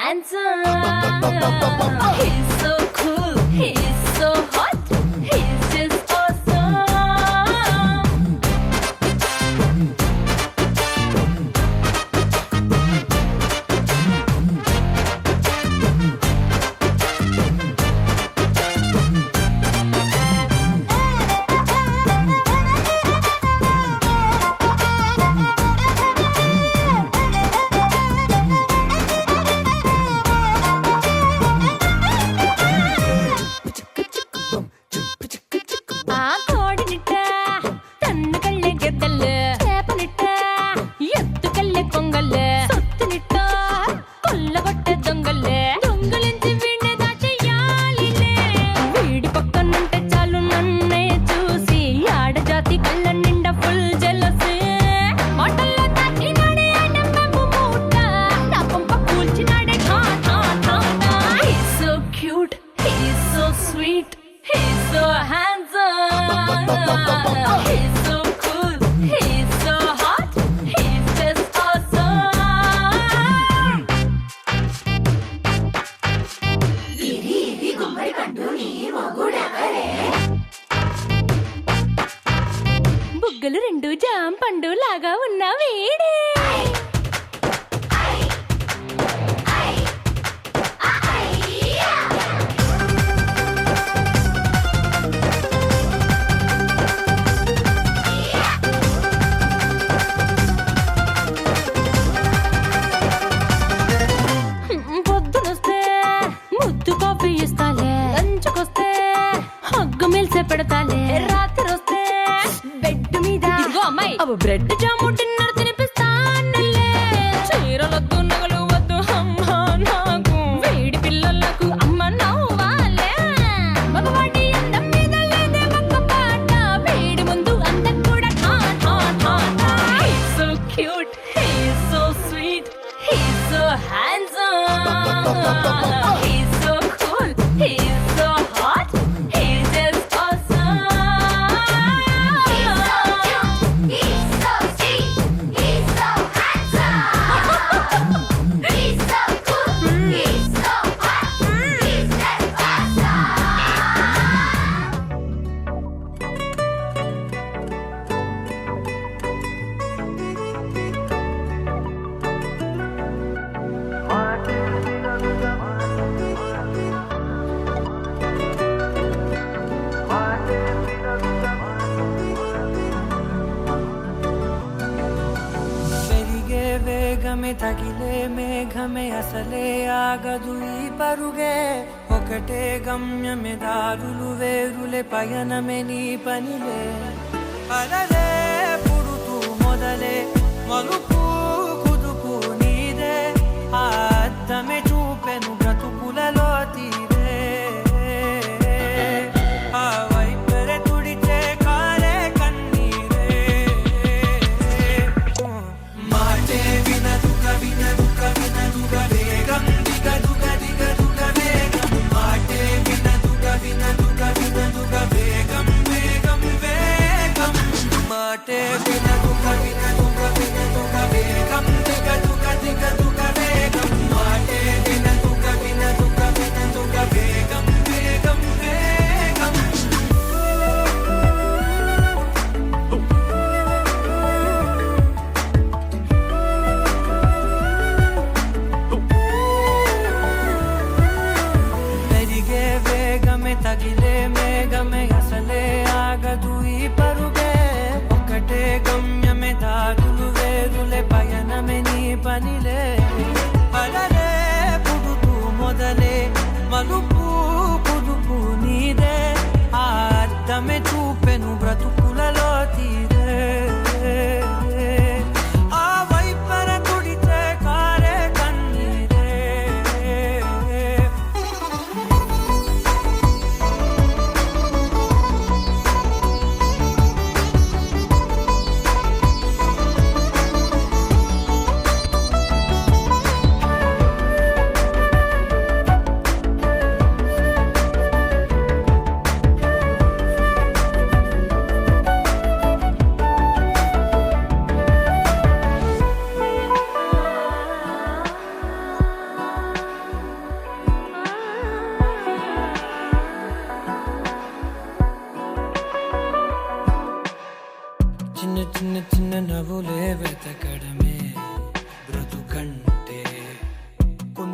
handsome. He's so cool, he's so hot, he's just awesome. ఆ కోడినిట్ట తన్ను కళ్ళే గెద్దల్లు చేపనిట్ట ఎత్తు కళ్ళే కొంగల్లే సొత్తునిట్ట కొల్లగొట్టే దొంగల్లే దొంగలించి వీణ్ణి దాచెయ్యాలిలే వీడి పక్కనుంటే చాలు నన్నే చూసి ఆడజాతి కళ్ళ నిండా ఫుల్ జెలసీ మాటల్లో తట్టినాడే ఆయన మెమ్ము మూట నా పంప కూల్చినాడే ఠా ఠా ఠా ఠా. He's so cute, he's so sweet, he's so handsome. He's so cool, he's so hot, he's just awesome. బుగ్గలు రెండు జామ పండు లాగా ఉన్న వీడే పొద్దునొస్తే ముద్దు కాఫీ ఇస్తాలే లంచ్కొస్తే హగ్గు మిల్సే పెడతాలే రాత్రి వస్తే బెడ్ మీద ఇదిగో అమ్మాయి అవి బ్రెడ్ జాము డిన్నర్ తినిపిస్తానులే చీరలొద్దు నగలు వద్దు అమ్మా నాకు వేడి పిల్లలకు అమ్మ నవ్వాలే మగవాడి అందం మీద లేదే ఒక్క పాట వేడి ముందు అందం కూడా ఠా ఠా ఠా ఠా. He's so cute, he's so sweet, he's so handsome. He's so cool, he's so hot, he's just awesome. He's so sweet, he's so handsome. He's so cool, he's so hot, he's just awesome. పెరిగే వేగమే తగిలే మేఘమే అసలే ఆగదు ఈ పరుగే ఒకటే గమ్యమే దారులు వేరులే పయనమే నీ పనిలే అలలే పుడుతూ మొదలే మలుపు కుదుపు నీదే ఆ అద్దమే చూపెను బ్రతుకులలో తీరే ఆ వైపరే తుడిచే కాలే కన్నీరే మాటే వినదుగ వినదుగ వినదుగ వేగం దిగ దుగ దిగ దుగ వేగం మాటే వినదుగ వినదుగ వినదుగ వేగం వేగం వేగం మాటే వినదుగ వినదుగ వినదుగ వేగం దిగ దుగ దిగ దుగ వేగం మాటే వినదుగ వినదుగ వినదుగ వేగం వేగం వేగం పెరిగే వేగమే తగిలే మేఘమే అసలే ఆగదు ఈ పరుగే ఒకటే గమ్యమే దారులు వేరులే పయనమే నీ పనిలే అలలే పుడుతూ మొదలే మలుపు కుదుపు నీదే ఆ అర్థమే చూపెను బ్రతుకులలో తీరే ఆ వైపర తుడిచే కారే కన్నీరే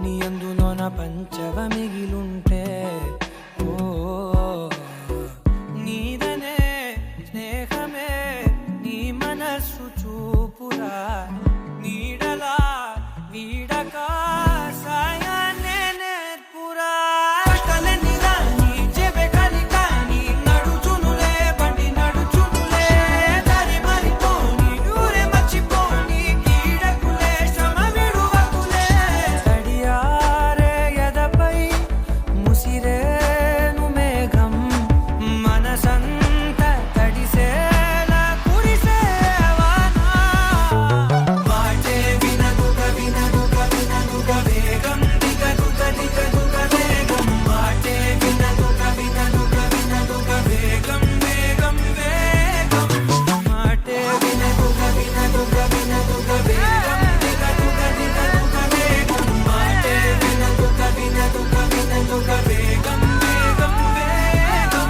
నీ అందులోన పంచవ మిగిలుంటే ఓ నీదనే స్నేహమే నీ మనస్సు చూపురా నీడలా వీడక సాయాన్నే నేర్పురా కష్టలని రాని చెబె కలికాని నడుచునులే బండి నడుచునులే దారి మారిపోని ఊరే మర్చిపోని కీడకులే శ్రమ విడువకులే తడియారే ఎదపై ముసిరేను మేఘం మనసంత తడిసేలా కురిసేవానా మాటే వినదుగ వినదుగ వినదుగ వేగం దిగదుగ దిగదుగ వేగం మాటే వినదుగ వినదుగ వినదుగ వేగం వేగం వేగం మాటే వినదుగ వినదుగ వినదుగ వేగం దిగదుగ దిగదుగ వేగం మాటే వినదుగ వినదుగ వినదుగ వేగం వేగం వేగం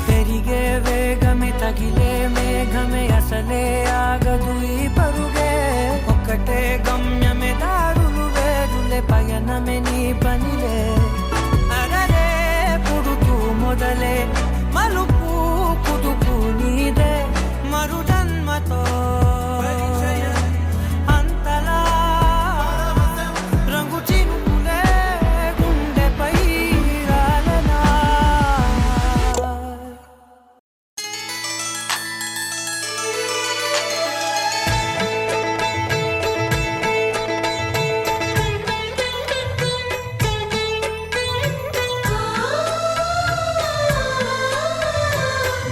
పెరిగే వేగమే తగిలే మేఘమే అసలే ఆగదు ఈ పరుగే ఒక్కటే గమ్యమే దారులు వేరులే పయనమే నీ పనిలే అరరే పుడుతూ మొదలే మలుపు కుదుపు నీదే మరు జన్మతో అంతలా రంగు చినుకులే గుండెపై రాలనా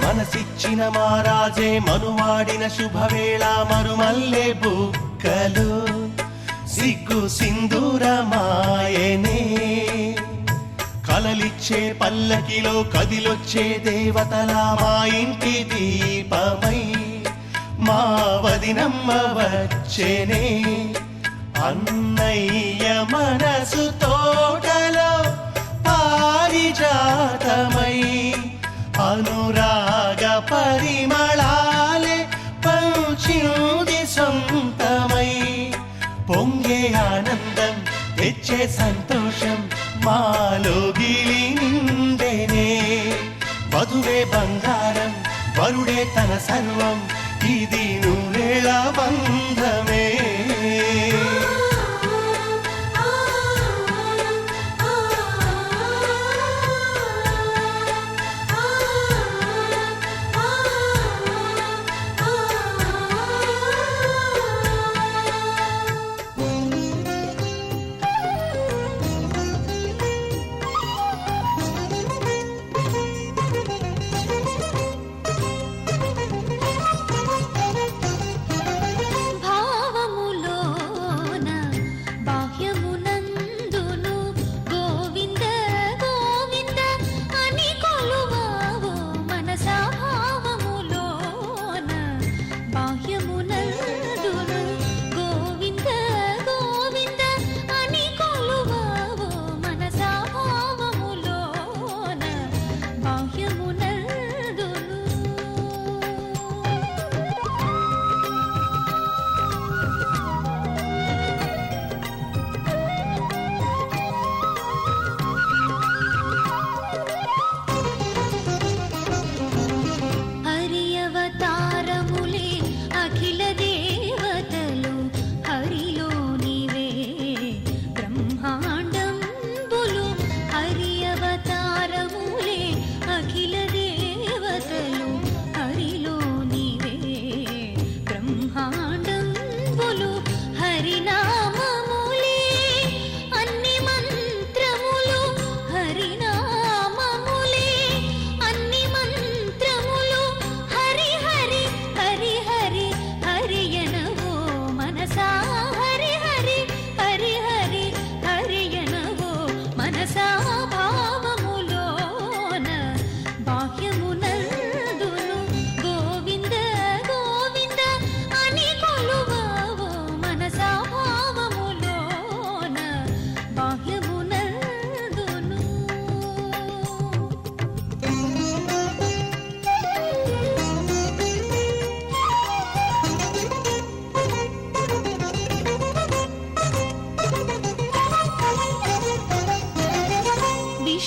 మనసిచ్చిన మారాజే మనువాడిన శుభవేళ మరుమల్లె బుక్కలు సిగ్గు సింధూరమాయనే కలలిచ్చే పల్లకిలో కదిలొచ్చే దేవతలా మా ఇంటి దీపమై మా వదినమ్మ వచ్చేనే అన్నయ్య మనసు తోటలో పారిజాతమై అనురాగ పరిమళాలే పంచింది సొంతమై పొంగే ఆనందం తెచ్చే సంతోషం మాలోగిలి నిండేనే వధువే బంగారం వరుడే తన సర్వం ఇది నూరేళ బంధమే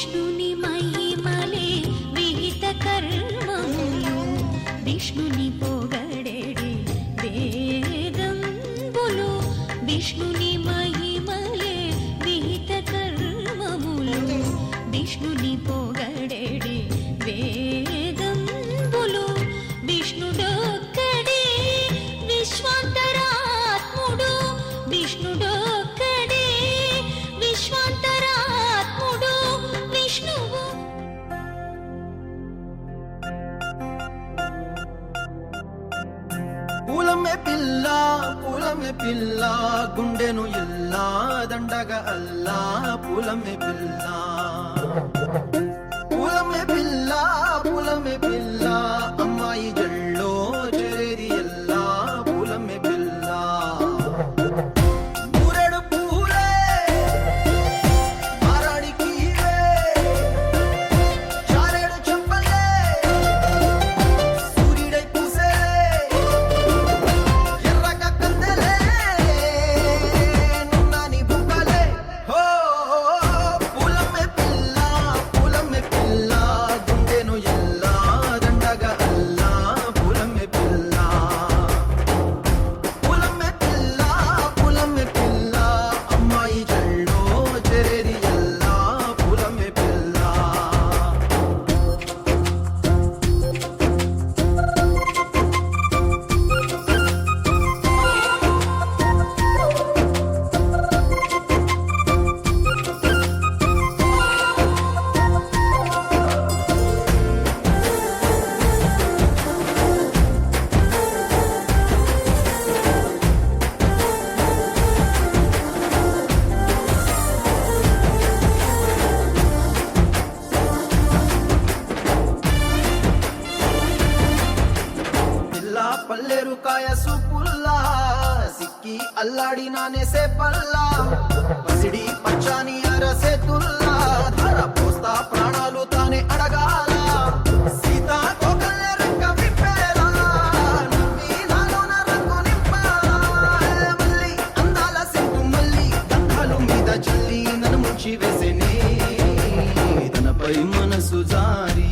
విష్ణుని మహిమలే విహిత కర్మములు విష్ణుని పొగడెడి వేదంబులు విష్ణుని మహిమలే విహిత కర్మములు విష్ణుని పొగడెడి వేదంబులు విష్ణుడొక్కడే విశ్వాంతరాత్ముడు విష్ణుడొక్కడే విశ్వాంతరాత్ముడు విష్ణువు పూలమే పిల్ల గుండెను ఇల్లా దండగా అల్లా పూలమే పిల్ల అమ్మాయి జల్లో చేరేది ఎల్లా పూలమే పిల్ల ఊరెడు పూలే మారాడికి చారేడు చెప్పలే సూర్యుడై పూసే ఎర్రగా కందలే నున్నాని బుక్కలే హో పూలమే పిల్ల గుండెను ఎల్లా దండగా అల్లా పూలమే పిల్ల అమ్మాయి జల్లో చెరేది ఎల్లా పూలమే పిల్ల పిల్ల పల్లెరు కాయ సుపుల్లా సిక్కి అల్లాడి నానేసే పల్లా పసిడి పచ్చాని అరసే తుల్లా ధర పోస్తా ప్రాణాలు తానే అడగాల సీతా కోకల్లే రెక్క విప్పేలా నవ్వి నాలోన రంగు నింపాలా మల్లి అందాల సెంటు మల్లి గంధాలు మీద చల్లి నన్ను ముంచి వేసేనే తనపై మనసు జారి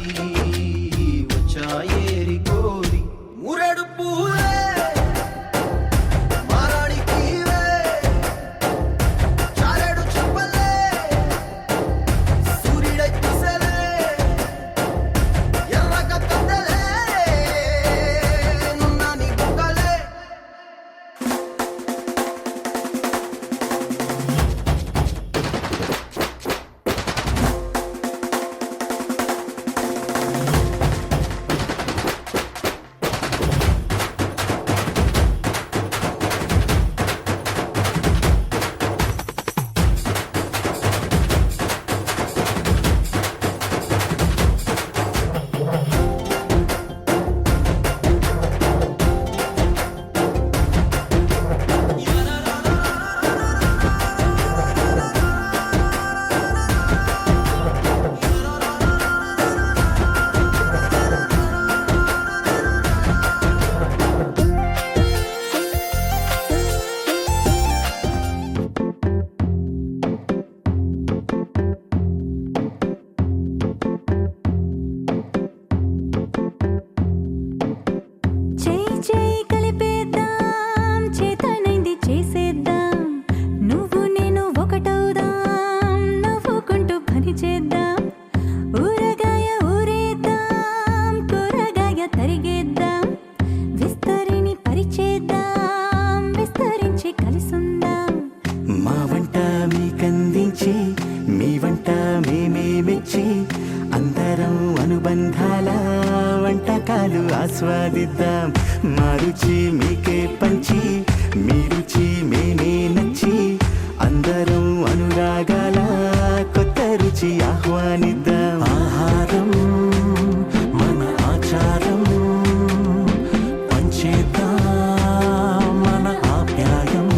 వచ్చాయేరి కోరి మూరెడు పూలే మారాడికి చారేడు చెప్పలే సూర్యుడై పూసలే ఎర్రగా కందలే నున్నాని బుక్కలే చేయి చేయి కలిపేద్దాం చేతనైంది చేసేద్దాం నువ్వు నేను ఒకటవుదాం నవ్వుకుంటూ పని చేద్దాం ఊరగాయ ఊరేద్దాం కూరగాయ తరిగేద్దాం విస్తరిని పరిచేద్దాం విస్తరించి కలిసుందాం మా వంట మీకందించి మీ వంట మేమే మెచ్చి అందరం అనుబంధాల వంటకాలు ఆస్వాదిద్దాం మా రుచి మీకే పంచి మీ రుచి మేమే నచ్చి అందరం అనురాగాల కొత్త రుచి ఆహ్వానిద్దాం ఆహారం మన ఆచారం పంచేద్దాం మన ఆప్యాయం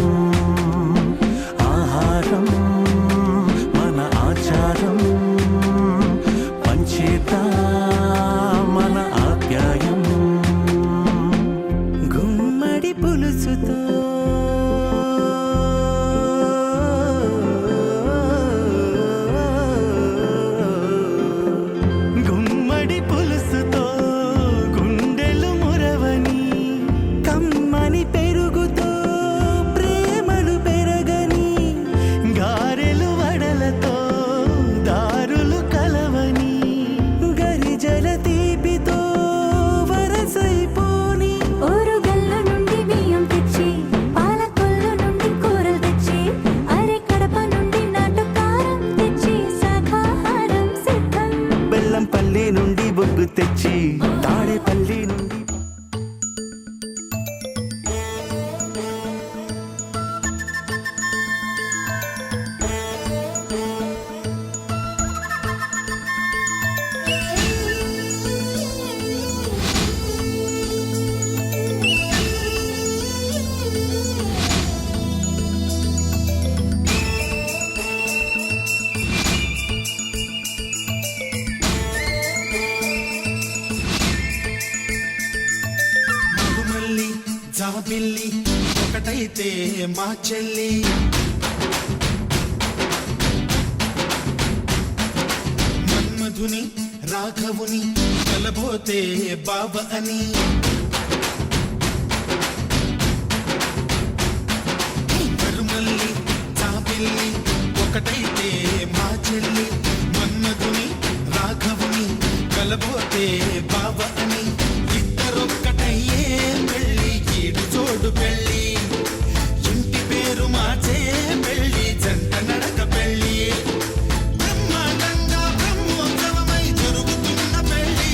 ఆహారం మన ఆచారం పంచేద్దాం మన ఆప్యాయం గుమ్మడి పులుసుతో తెచ్చి తాడేపల్లి నుండి మరుమల్లి జాబిల్లి ఒకటైతే మా చెల్లి మన్మధుని రాఘవుని కలబోతే బావ అని మరుమల్లి జాబిల్లి ఒకటైతే మా చెల్లి మన్మధుని రాఘవుని కలబోతే బావ అని ఇద్దరొక్కటయ్యే పెళ్ళి ఈడు జోడు పెళ్ళి ఇంటి పేరు మార్చే పెళ్ళి జంట నడక పెళ్ళి బ్రహ్మాండంగా బ్రహ్మోత్సవమై జరుగుతున్న పెళ్ళి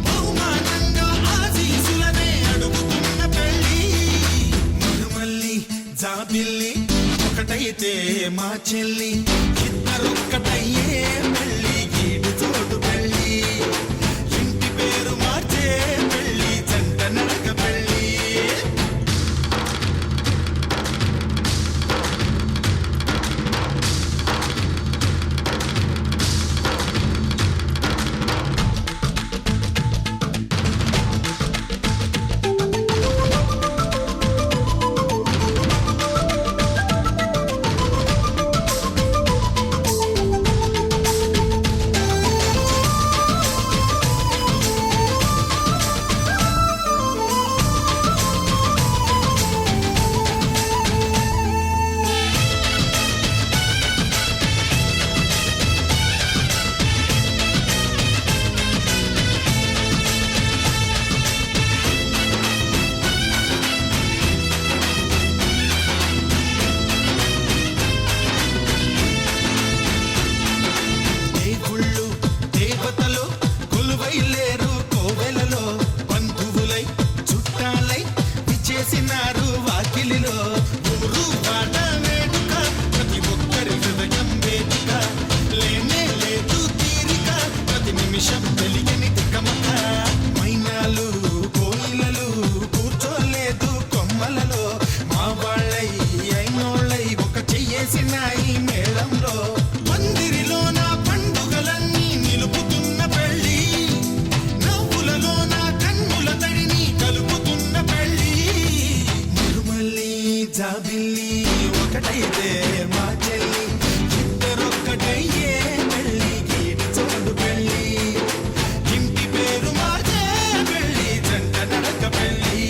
బహుమానంగా ఆశీసులనే అడుగుతున్న పెళ్ళి మరుమల్లి జాబిల్లి ఒకటైతే మా చెల్లి ఇద్దరొక్కటయ్యే పెళ్ళి ఈడు జోడు పెళ్ళి ఇంటి పేరు మార్చే పెళ్ళి జంట నడక పెళ్ళి దేవుళ్ళు దేవతలు కొలువై లేరు కోవెలలో బంధువులై చుట్టాలై విచ్చేసినారు వాకిలిలో ఊరు పాట వేడుక ప్రతి ఒక్కరి హృదయం వేదిక లేనే లేదు తీరిక ప్రతి నిమిషం వెలిగని తికమక మైనాలు కోయిలలు కూర్చోలేదు కొమ్మలలో మా వాళ్ళై అయినోళ్ళై ఒక చెయ్యేసినాయి మేళంలో మందిరిలో నా పండుగలన్నీ నిలుపుతున్న పెళ్ళి నవ్వులలో నా కన్నుల తడిని కలుపుతున్న పెళ్ళి మరుమల్లి జాబిల్లి ఒకటైతే మా చెల్లి ఇద్దరొక్కటయ్యే పెళ్ళి ఈడు జోడు పెళ్ళి ఇంటి పేరు మార్చే పెళ్ళి జంట నడక పెళ్ళి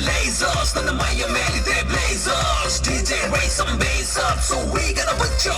lasers, none of my Yamali, they blazers. DJ raise some bass up, so we gonna put your.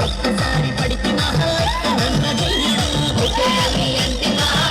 ఒక్కసారి పడితే మహా నన్న జయ్యుడు ఒక్కసారి అంటే మహా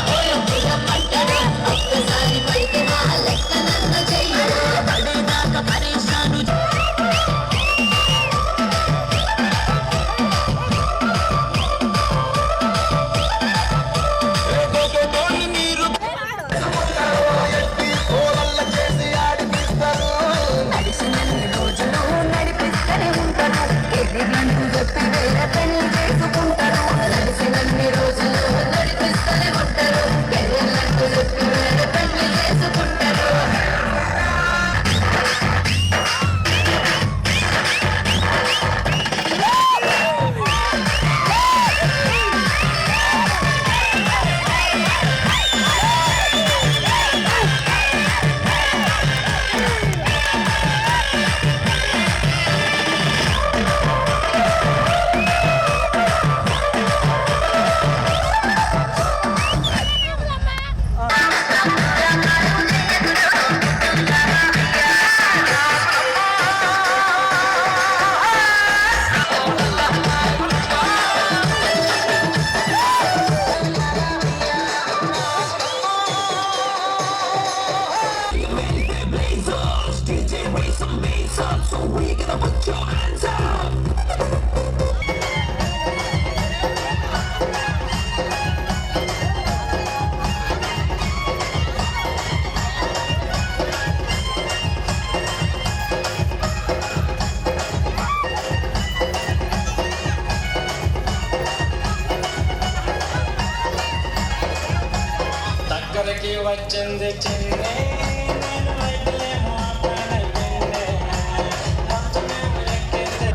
ఆఖరికి వచ్చింది చిన్నే నేను వైద్యలేమో ఆపేనే పిన్నే మంచమేమో ఎక్కింది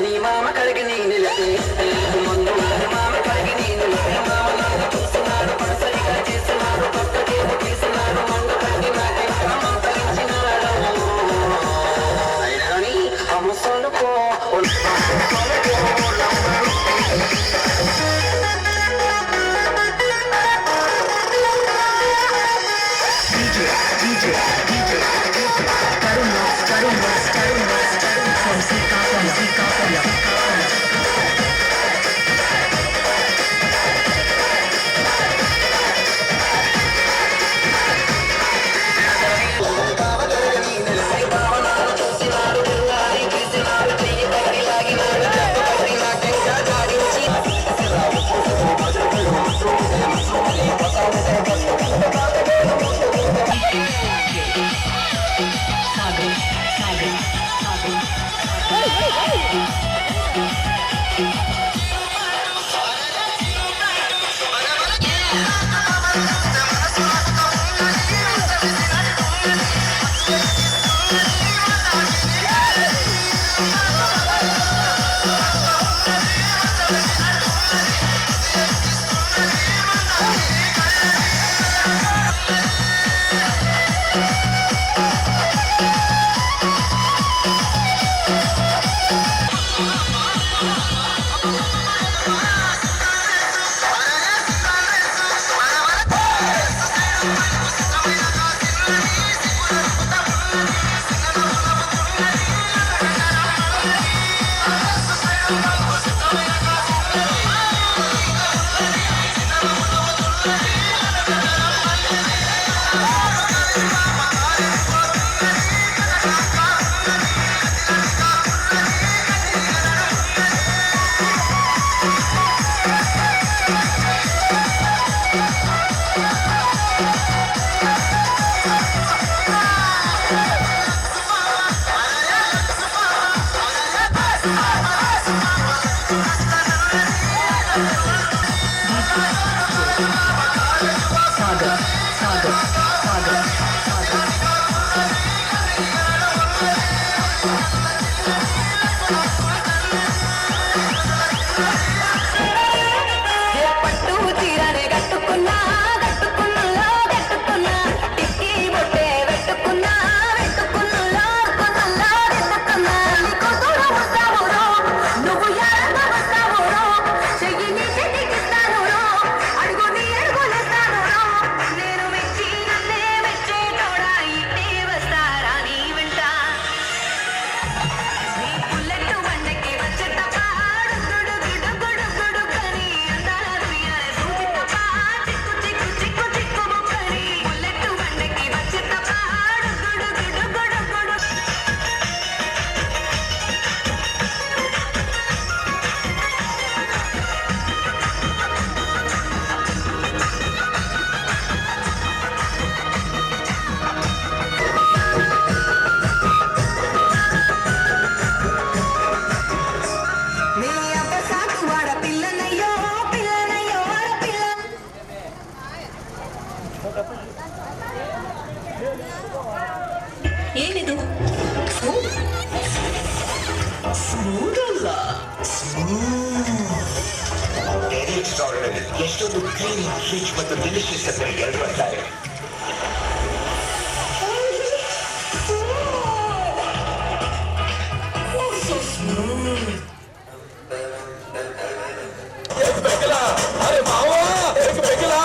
నీ మామ కడిగి నేను ముందు మామ కడిగి నేను మామ నన్ను చూస్తున్నాడు పడసరిగా చేస్తున్నాడు పక్కకేమో తీస్తున్నాడు మంట కట్టి నాకే మంతరించినాడు అయినని అమ్మసోలుకో ಏನಿದು ಎಷ್ಟೊಂದು ಕ್ಲೀನ್ ರಿಚ್ ಮತ್ತು ಡೆಲಿಷಿಯಸ್ ಅಂತ ಎರಡು ಬರ್ತಾರೆ अरे मावा एक पेगला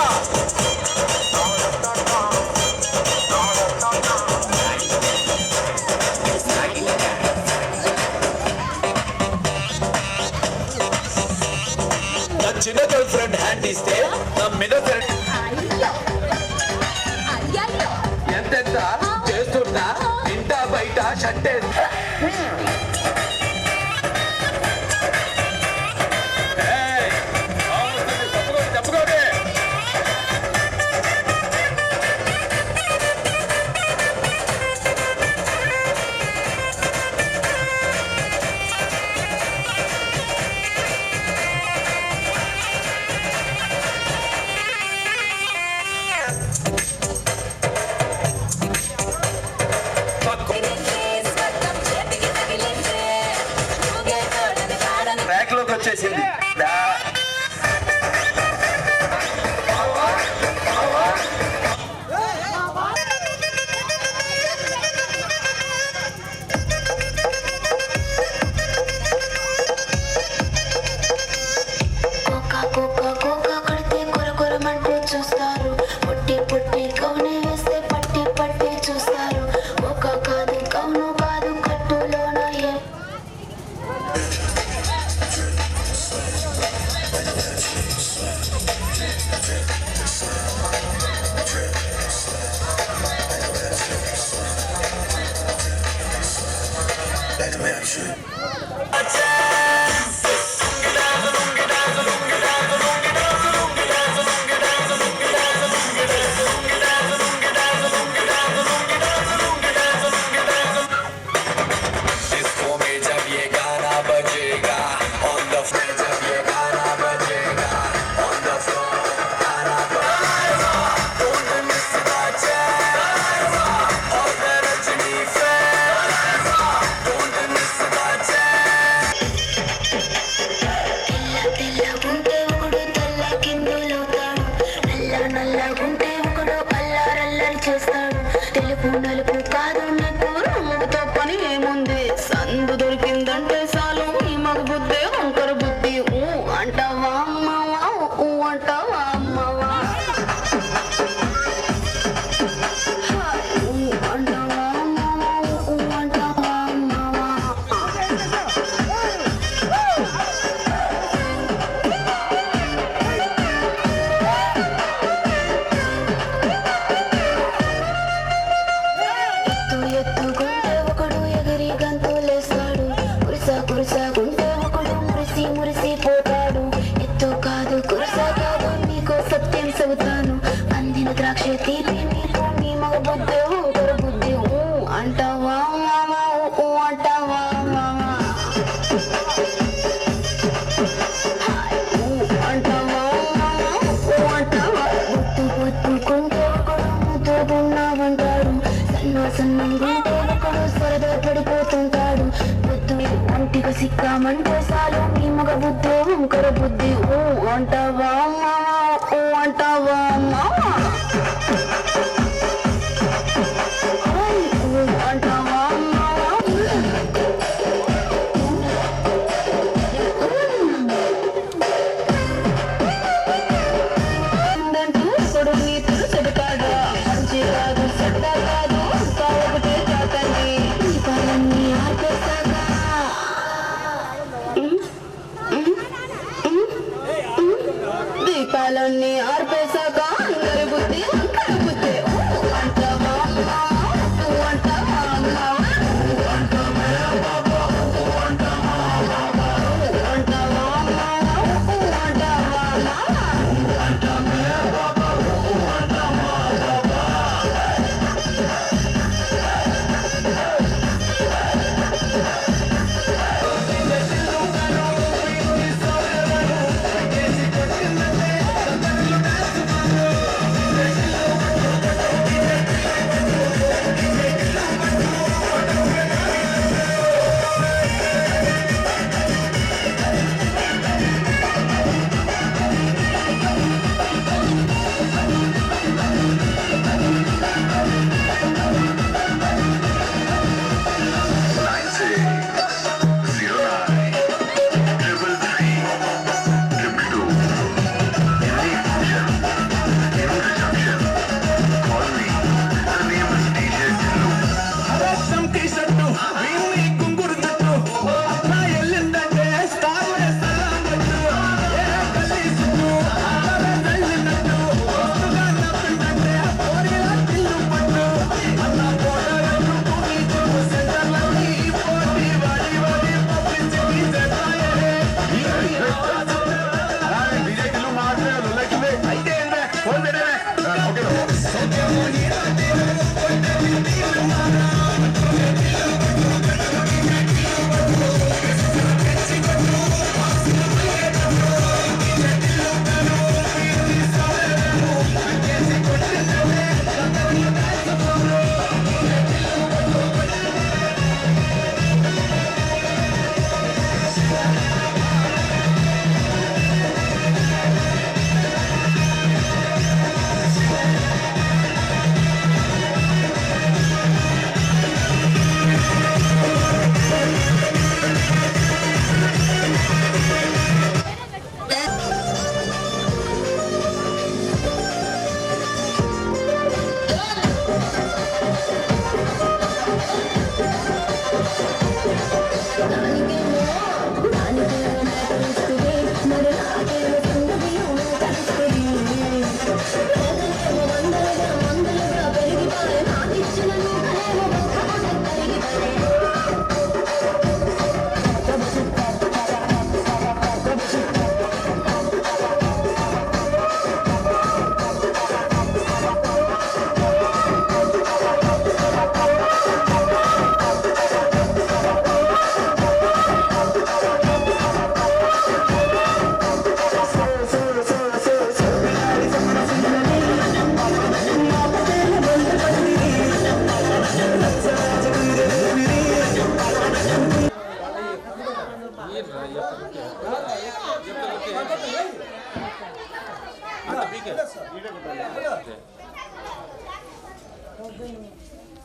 నా చిన్న గర్ల్ ఫ్రెండ్ హ్యాండ్ ఇస్తే నా మీద ఎంతెంత చేస్తున్నా ఇంట బయట షట్టే వచ్చేసింది దా. కోకా కోకా కోకా కొడితే కొరకొరమంటూ చూస్తారు. పొట్టి పొట్టి కౌనే వేస్తే పట్టి పట్టి చూస్తారు. కోకా కాదు కౌను కాదు కట్టులోన ఏ डिस्को में जब ये गाना बजेगा ऑन द फ्लोर जब ये गाना बजेगा ऑन द फ्लोर गाना बजेगा don't miss the chance all the Rajini fans don't miss the chance తెల్లగుంటే ఒకడు తెల్ల కిందులవుతాడు. నల్లగుంటే ఒకడు అల్లారల్లరి చేస్తాడు. తెలుపు నలుపు కాదు నీకు రంగుతో పని ఏముంది. సందు దొరికిందంటే చాలు ఈ మగ బుద్ధి వంకర బుద్ధి. ఊ అంటావా అమ్మవా ఊ అంటావా అమ్మవా ఊ అంటావా అమ్మవా ఊ అంటావా అమ్మవా ఎత్తుకుంటే ఒకడు ఎగిరి గంతులేస్తాడు. కురుసకుంటే ఒకడు మురిసి పోతాడు. ఎత్తు కాదు కురుస కాదు నీకో సత్యం చెబుతాను. అందిన ద్రాక్ష తీపి నీకు నీ మగ బుద్ధి ఊరు బుద్ధి. ఊ అంటావా మామా ఊ అంటావా మామా ఊ అంటావా మామా ఊ అంటావా. పొత్తుకుంటే ఒకడు ముద్దుకున్నావంటాడు. సన్నంగుంటే ఒకడు సరదా పడిపోతుంటాడు. పొద్దు ఒంటిగా సిక్కామంటే చాలు నీ మగ బుద్ధి వంకర బుద్ధి. ఊ అంటావా మామా ఊ అంటావా మామా ఊ అంటావా మామా ఉందంటూ ఒకడు నీతులు చెబుతాడా. మంచి కాదు చెడ్డ కాదు ఒకటే కాకండి. దీపాలన్నీ ఆర్పేశాగా దీపాలన్నీ ఆర్పేశాక అందరి బుద్ధి వంకర బుద్ధి. ఊ అంటావా మామా ఊ అంటావా మామా ఊ అంటావా మామా ఊ అంటావా మామా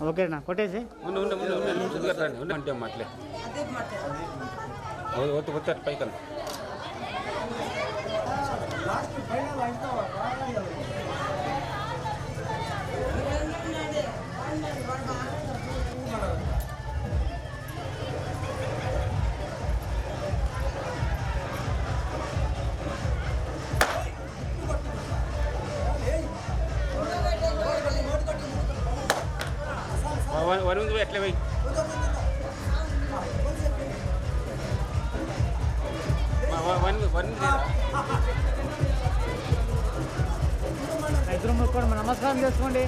ఓకేనా కొట్టేసి అంటే మాట్లే ఒత్తారు పైకల్ వన్ ముందు ఎట్లా పోయి ఇద్దరు మొక్కోండి నమస్కారం చేసుకోండి.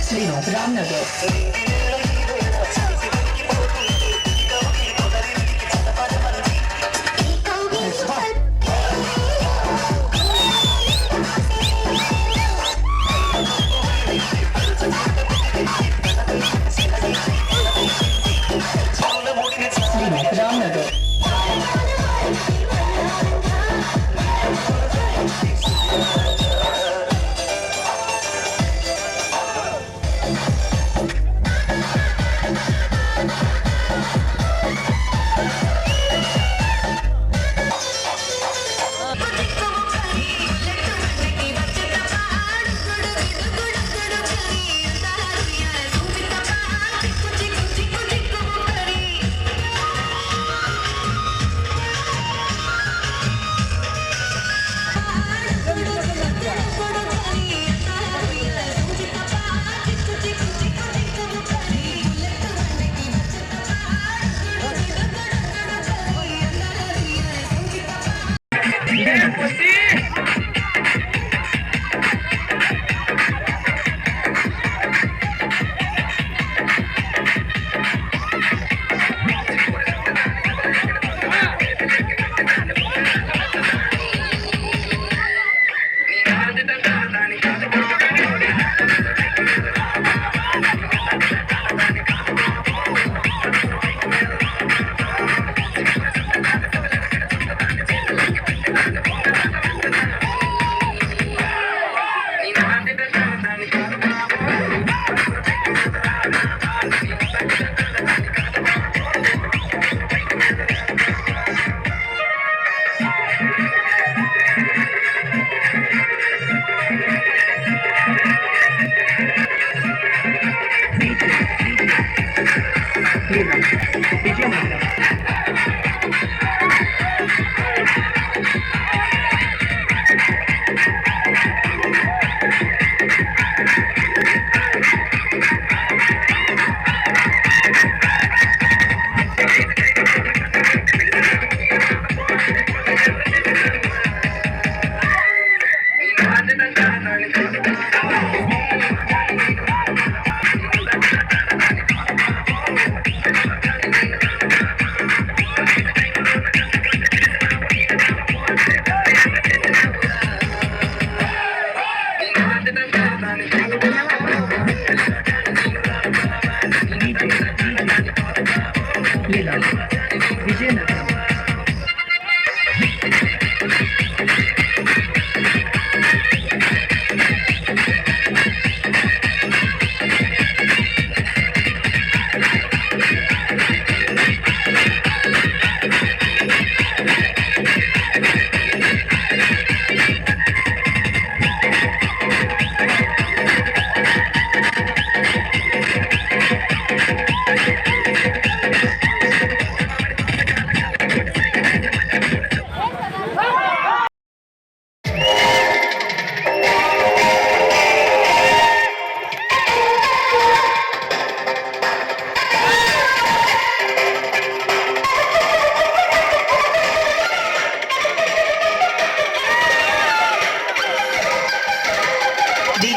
Srinath Ramnagar. Srinath Ramnagar.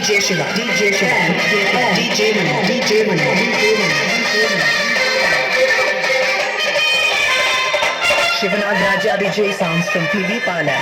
DJ Shiva, DJ Shiva, DJ Manu, DJ Manu, DJ Manu, Shivanag Raja DJ sounds from PV Pala.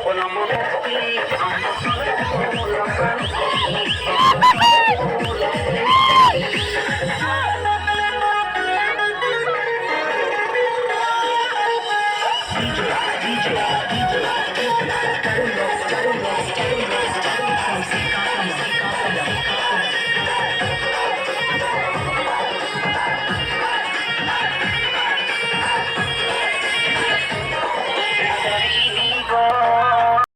పొలము నెత్తి అమ్మ